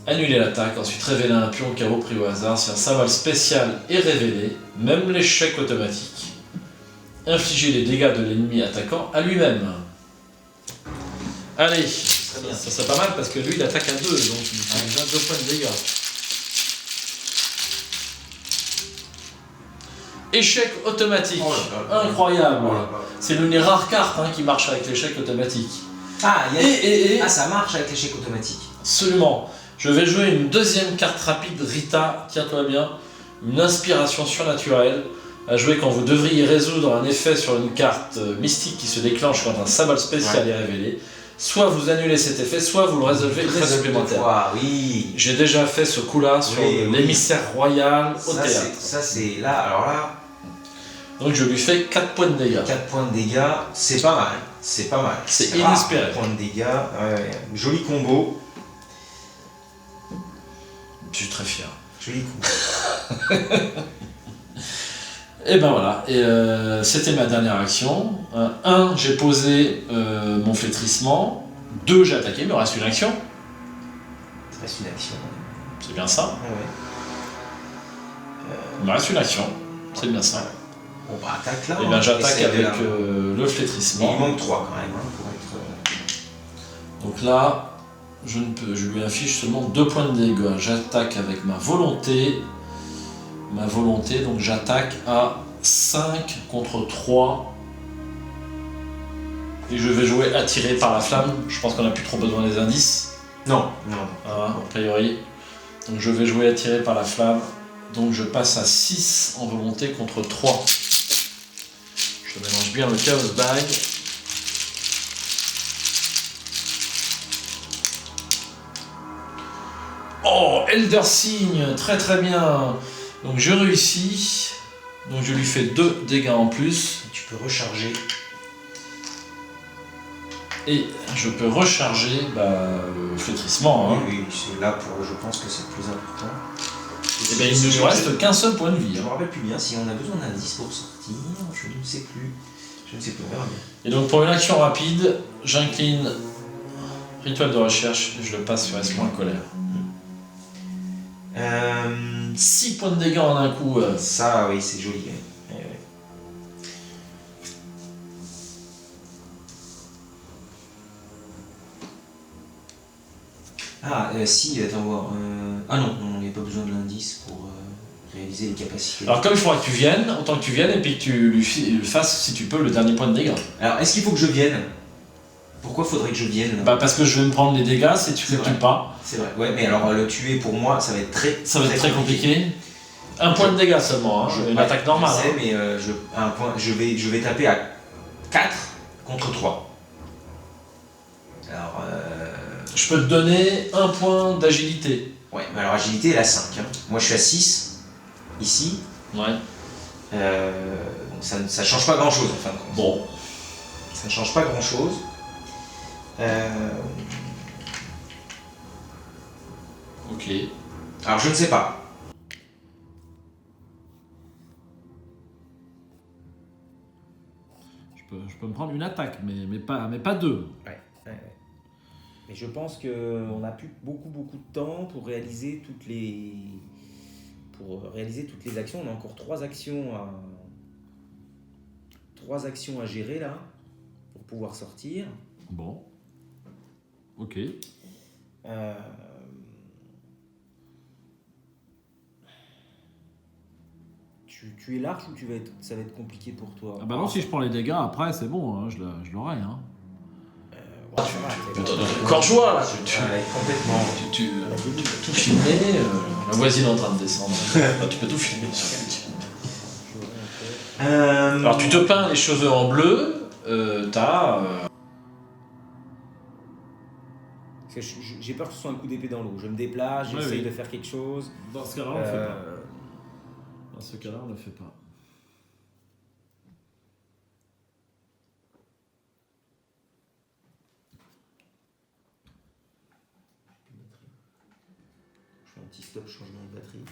Annuler l'attaque, ensuite révéler un pion carreau pris au hasard. Si un symbole spécial est révélé, même l'échec automatique, infliger les dégâts de l'ennemi attaquant à lui-même. Allez, ça serait pas mal parce que lui il attaque à 2, donc il fait déjà 2 points de dégâts. Échec automatique. Oh là là. Incroyable. Oh là là. C'est l'une des rares cartes qui marche avec l'échec automatique. Ah, Ah, ça marche avec l'échec automatique. Absolument. Je vais jouer une deuxième carte rapide, Rita, tiens-toi bien. Une inspiration surnaturelle à jouer quand vous devriez résoudre un effet sur une carte mystique qui se déclenche quand un symbole spécial est révélé. Soit vous annulez cet effet, soit vous le résolvez une fois supplémentaire. Oui. J'ai déjà fait ce coup-là sur l'émissaire royal au théâtre. Ça c'est là, alors là. Donc je lui fais 4 points de dégâts. 4 points de dégâts, c'est pas mal. C'est pas mal. C'est rare, inespéré. 4 points de dégâts, ouais. Joli combo. Je suis très fier. Joli coup. Et ben voilà, c'était ma dernière action. 1, j'ai posé mon flétrissement. 2, j'ai attaqué, il me reste une action. Il te reste une action. C'est bien ça. Ah ouais. Il me reste une action. C'est bien ça. Bon bah attaque là. Et ben j'attaque essaye de avec le Mais flétrissement. il manque 3 quand même pour être. Donc Donc là, je lui affiche seulement 2 points de dégâts. J'attaque avec ma volonté. Donc j'attaque à 5 contre 3. Et je vais jouer attiré par la flamme. Je pense qu'on n'a plus trop besoin des indices. Non. A priori. Donc je vais jouer attiré par la flamme. Donc je passe à 6 en volonté contre 3. Je mélange bien le Chaos Bag. Oh, Elder Sign, très très bien. Donc je réussis. Donc je lui fais 2 dégâts en plus. Tu peux recharger. Et je peux recharger le flétrissement. Hein. Oui, c'est là pour. Je pense que c'est le plus important. Et bien il ne me reste qu'un seul point de vie. Je Hein. me rappelle plus bien si on a besoin d'indices pour sortir. Je ne sais plus. On verra bien. Et donc pour une action rapide, j'incline rituel de recherche et je le passe sur S- colère. 6 points de dégâts en un coup. Ça, oui, c'est joli. Si, attends voir. Ah non, il n'y a pas besoin de l'indice pour réaliser les capacités. Alors comme il faudra que tu viennes, autant que tu viennes et puis que tu lui fasses, si tu peux, le dernier point de dégâts. Alors, est-ce qu'il faut que je vienne? Pourquoi faudrait que je vienne? Parce que je vais me prendre les dégâts si tu ne le tues pas. C'est vrai. Ouais, mais alors le tuer pour moi, ça va être très compliqué. Un point de dégâts seulement, hein. Une attaque normale. Je sais, mais je vais taper à 4 contre 3. Alors, je peux te donner un point d'agilité. Ouais, mais alors agilité, elle a 5. Hein. Moi, je suis à 6, ici. Ouais. Donc ça change pas grand-chose, en fin de compte. Bon. Ça ne change pas grand-chose. Ok. Alors, je ne sais pas. Je peux me prendre une attaque, mais pas 2. Ouais. Mais je pense qu'on n'a plus beaucoup de temps pour réaliser toutes les actions. On a encore 3 actions à gérer là pour pouvoir sortir. Bon. Ok. Tu es large ou ça va être compliqué pour toi? Ah bah non, si je prends les dégâts, après c'est bon, hein, je l'aurai. Hein. Encore joie là, complètement. Tu peux tout filmer, la voisine est en train de descendre. Tu peux tout filmer sur YouTube. Alors tu te peins les cheveux en bleu, t'as... Parce que j'ai peur que ce soit un coup d'épée dans l'eau. Je me déplace, j'essaye de faire quelque chose. Dans ce cas-là, on le fait pas. Dans ce cas-là, on le fait pas. Je fais un petit stop, changement de batterie.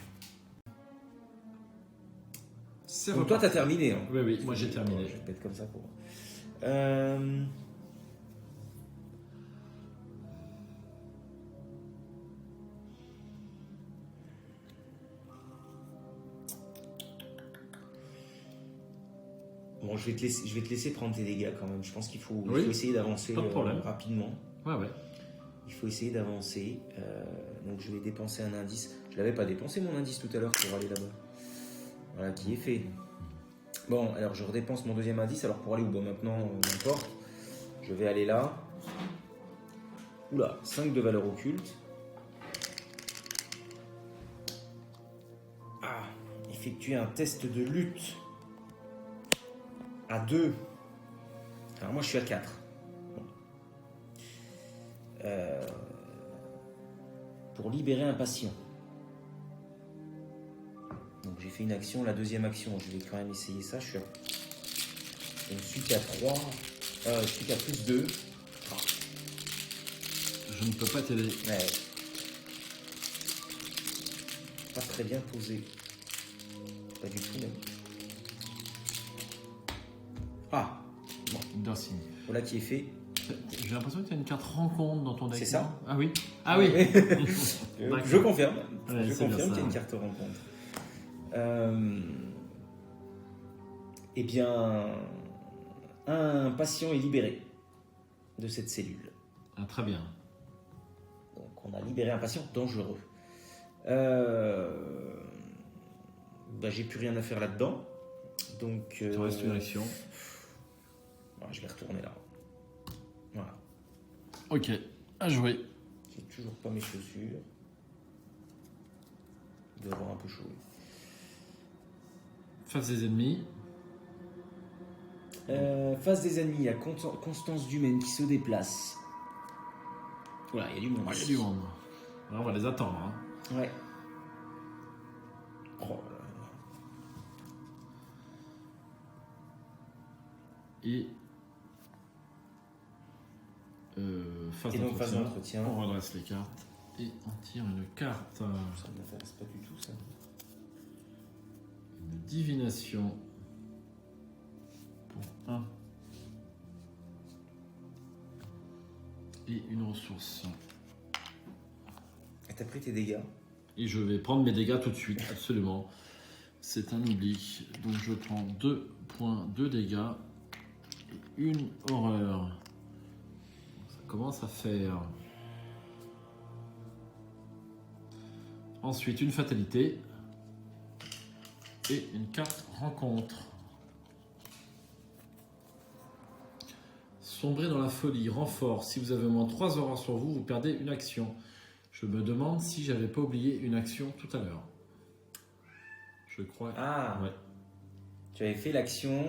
C'est Donc toi, t'as terminé. Hein. Oui, moi j'ai terminé. Je vais être comme ça pour moi. Bon, je vais te laisser prendre tes dégâts quand même. Je pense qu'il faut essayer d'avancer rapidement. Ouais. Il faut essayer d'avancer. Donc je vais dépenser un indice. Je l'avais pas dépensé mon indice tout à l'heure pour aller là-bas. Voilà, qui est fait. Bon, alors je redépense mon deuxième indice. Alors pour aller où? Bon, maintenant, n'importe. Je vais aller là. Oula, 5 de valeur occulte. Effectuer un test de lutte à 2. Alors moi je suis à 4. Bon. Pour libérer un patient. Donc j'ai fait une action, la deuxième action, je vais quand même essayer ça. Je suis qu'à 3. Je suis qu'à plus 2. Je ne peux pas t'aider. Ouais. Pas très bien posé. Pas du tout même. Ah bon. Merci. Voilà qui est fait. J'ai l'impression que tu as une carte rencontre dans ton deck. C'est ça? Ah oui. Ah oui. Je confirme. Ouais, Je confirme qu'il y a une carte rencontre. Eh bien, un patient est libéré de cette cellule. Ah, très bien. Donc on a libéré un patient dangereux. J'ai plus rien à faire là-dedans. Donc. Il te reste une action. Voilà, je vais retourner là. Voilà. Ok, à jouer. J'ai toujours pas mes chaussures. Il doit avoir un peu chaud. Face des ennemis. Face des ennemis, il y a Constance Dumaine qui se déplace. Voilà, il y a du monde. Il y a du monde. Alors, on va les attendre. Hein. Ouais. Oh là là. Et face Et donc phase d'entretien. On redresse les cartes et on tire une carte. Ça ne m'intéresse pas du tout ça. Une divination pour 1 et une ressource. Et t'as pris tes dégâts. Et je vais prendre mes dégâts tout de suite, absolument. C'est un oubli. Donc je prends 2 points de dégâts et une horreur. Ça commence à faire. Ensuite, une fatalité. Et une carte rencontre. Sombrer dans la folie, renfort. Si vous avez au moins 3 horreurs sur vous, vous perdez une action. Je me demande si j'avais pas oublié une action tout à l'heure. Je crois. Ah ouais. Tu avais fait l'action.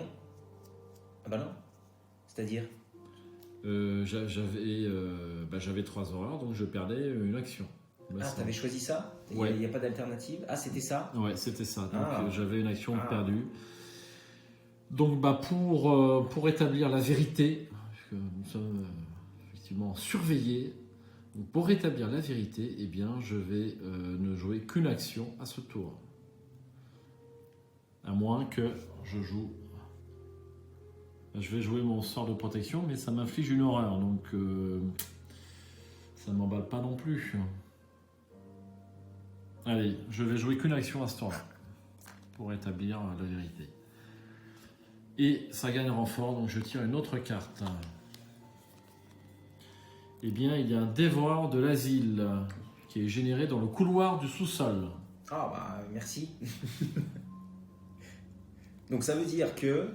Ah bah non. C'est-à-dire J'avais 3 horreurs, donc je perdais une action. Ah, t'avais choisi ça? Ouais. Il n'y a pas d'alternative? Ah, c'était ça? Ouais, c'était ça. Donc Ah. j'avais une action perdue. Donc pour établir la vérité, puisque nous sommes effectivement surveillés, donc pour rétablir la vérité, eh bien je vais ne jouer qu'une action à ce tour. À moins que je joue... Je vais jouer mon sort de protection, mais ça m'inflige une horreur, donc ça m'emballe pas non plus. Allez, je vais jouer qu'une action à ce tour-là, pour établir la vérité. Et ça gagne renfort, donc je tire une autre carte. Eh bien, il y a un dévoreur de l'asile qui est généré dans le couloir du sous-sol. Ah bah merci. Donc ça veut dire que...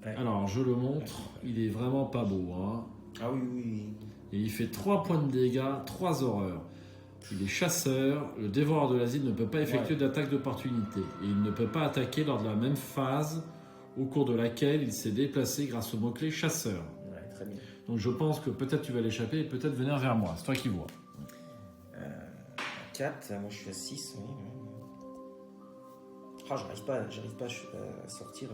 Ouais. Alors, je le montre, il est vraiment pas beau. Hein. Ah oui, oui, oui. Et il fait 3 points de dégâts, 3 horreurs. Il est chasseur, le dévoreur de l'asile ne peut pas effectuer d'attaque d'opportunité. Et il ne peut pas attaquer lors de la même phase au cours de laquelle il s'est déplacé grâce au mot-clé chasseur. Ouais, très bien. Donc je pense que peut-être tu vas l'échapper et peut-être venir vers moi. C'est toi qui vois. 4, moi je suis à 6. Oui. Ah, j'arrive pas à sortir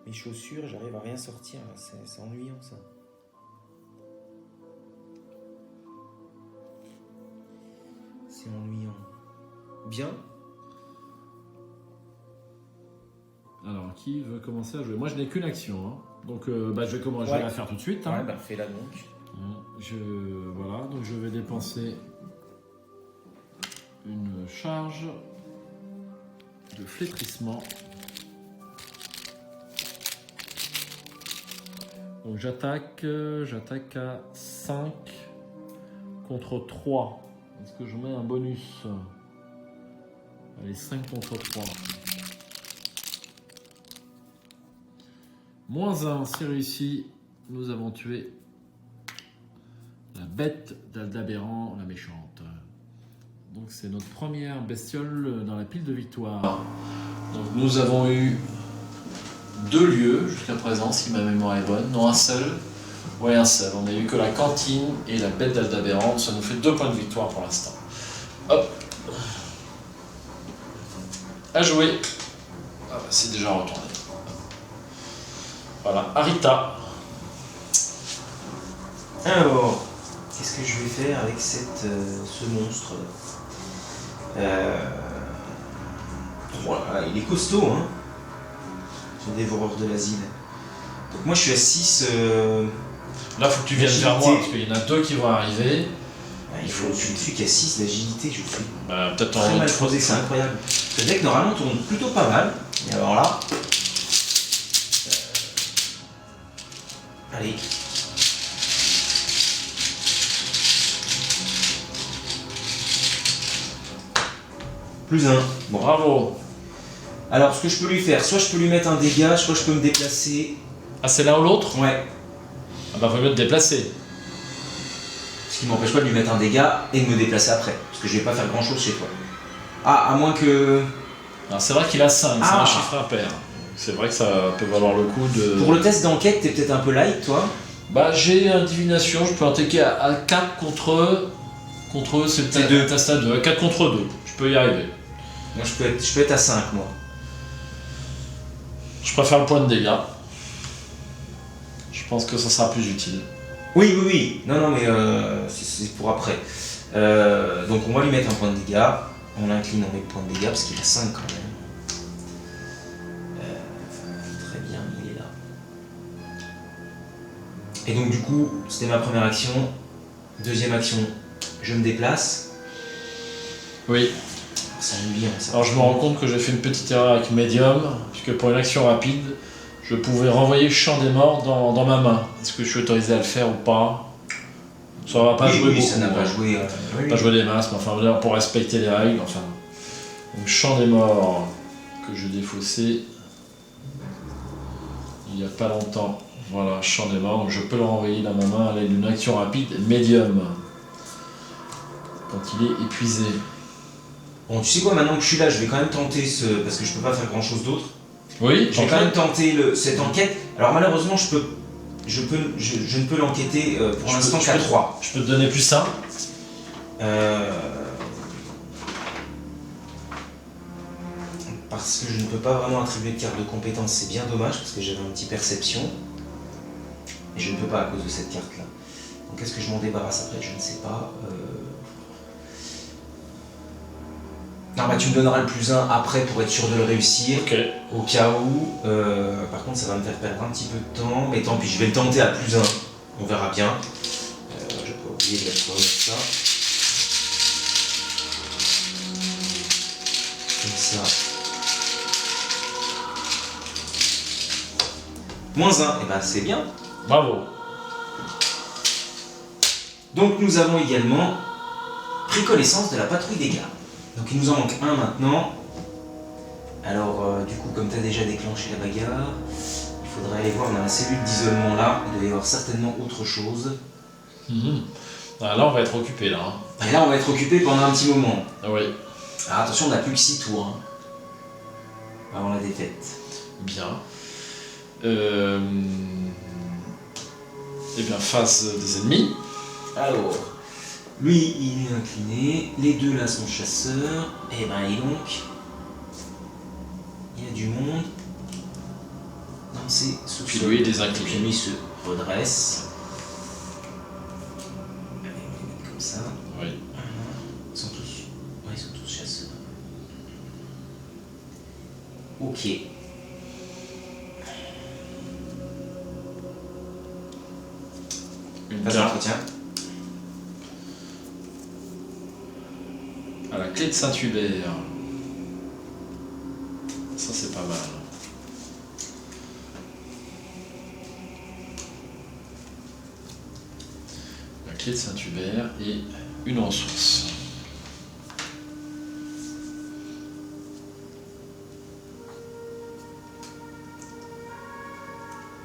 mes chaussures, j'arrive à rien sortir. C'est ennuyant ça. C'est ennuyant. Bien. Alors, qui veut commencer à jouer? Moi, je n'ai qu'une action. Hein. Donc, je vais la faire tout de suite. Hein. Ouais, bah fais-la donc. Voilà, donc je vais dépenser une charge de flétrissement. Donc, j'attaque à 5 contre 3. Est-ce que je mets un bonus? Allez, 5 contre 3. -1, c'est réussi. Nous avons tué la bête d'Aldabéran, la méchante. Donc c'est notre première bestiole dans la pile de victoire. Donc nous avons eu 2 lieux jusqu'à présent, si ma mémoire est bonne. Non, un seul. Ouais, un seul. On n'a eu que la cantine et la bête d'Aldabéran. Ça nous fait 2 points de victoire pour l'instant. Hop. À jouer. Ah bah, c'est déjà retourné. Voilà, Arita. Alors, qu'est-ce que je vais faire avec ce monstre? Voilà, il est costaud, hein, ce dévoreur de l'asile. Donc moi je suis à 6. Là, il faut que tu viennes vers moi, parce qu'il y en a 2 qui vont arriver. Il faut que je suis qu'à 6 d'agilité, je fais Peut-être très mal posé, c'est incroyable. Ce deck normalement tourne plutôt pas mal. Et alors là... Allez. Plus 1. Bon. Bravo. Alors, ce que je peux lui faire, soit je peux lui mettre un dégât, soit je peux me déplacer. Ah, c'est l'un ou l'autre? Ouais. Ah bah, vaut mieux te déplacer. Ce qui m'empêche pas de lui mettre un dégât et de me déplacer après. Parce que je vais pas faire grand chose chez toi. Ah, à moins que... Alors, c'est vrai qu'il a 5, c'est Ah. un chiffre impair. C'est vrai que ça peut valoir le coup de... Pour le test d'enquête, t'es peut-être un peu light, toi. Bah, j'ai un divination, je peux attaquer à 4 contre eux. Contre eux, c'est C'est deux. ta stade 2. 4 contre 2, je peux y arriver. Moi, je peux être à 5, moi. Je préfère le point de dégâts. Je pense que ça sera plus utile. Oui. Non, mais c'est pour après. Donc, on va lui mettre un point de dégâts. On l'incline, on met le point de dégâts parce qu'il a 5 quand même. Très bien, il est là. Et donc, du coup, c'était ma première action. Deuxième action, je me déplace. Oui. Ça me vient, ça. Alors je me rends compte que j'ai fait une petite erreur avec Medium, puisque pour une action rapide, je pouvais renvoyer Chant des Morts dans ma main. Est-ce que je suis autorisé à le faire ou pas? Ça va pas jouer beaucoup. Ça n'a pas joué. Pas jouer des masses, mais enfin pour respecter les règles. Enfin. Donc Chant des Morts que je défaussais il n'y a pas longtemps. Voilà, Chant des Morts, donc je peux le renvoyer dans ma main à l'aide d'une action rapide Medium. Quand il est épuisé. Bon, tu sais quoi, maintenant que je suis là, je vais quand même tenter ce... Parce que je peux pas faire grand chose d'autre. Oui, Je vais quand même tenter cette enquête. Alors malheureusement, je ne peux l'enquêter pour l'instant qu'à 3. Je peux te donner plus 1. Parce que je ne peux pas vraiment attribuer de carte de compétence, c'est bien dommage, parce que j'avais un petit perception. Et je ne peux pas à cause de cette carte-là. Donc est-ce que je m'en débarrasse après? Je ne sais pas. Non, bah tu me donneras le plus 1 après pour être sûr de le réussir. Ok. Au cas où. Par contre, ça va me faire perdre un petit peu de temps. Mais tant pis, je vais le tenter à plus 1. On verra bien. Je vais pas oublier de mettre ça. Comme ça. Moins 1, et ben c'est bien. Bravo. Donc nous avons également pris connaissance de la patrouille des gardes. Donc il nous en manque un maintenant. Alors du coup, comme tu as déjà déclenché la bagarre, il faudrait aller voir dans la cellule d'isolement là. Il doit y avoir certainement autre chose. Ah, là on va être occupé là. Et là on va être occupé pendant un petit moment. Ah oui. Alors attention, on n'a plus que 6 tours hein, avant la défaite. Bien. Eh bien, face des ennemis. Alors, lui il est incliné, les deux là sont chasseurs. Et ben et donc, il y a du monde dans ces sous-sols. Puis lui il est incliné. Puis lui se redresse. Comme ça. Oui. Ils sont tous, ouais, ils sont tous chasseurs. Ok. Une Phase carte d'entretien. à la clé de Saint-Hubert. Ça c'est pas mal. La clé de Saint-Hubert et une ressource.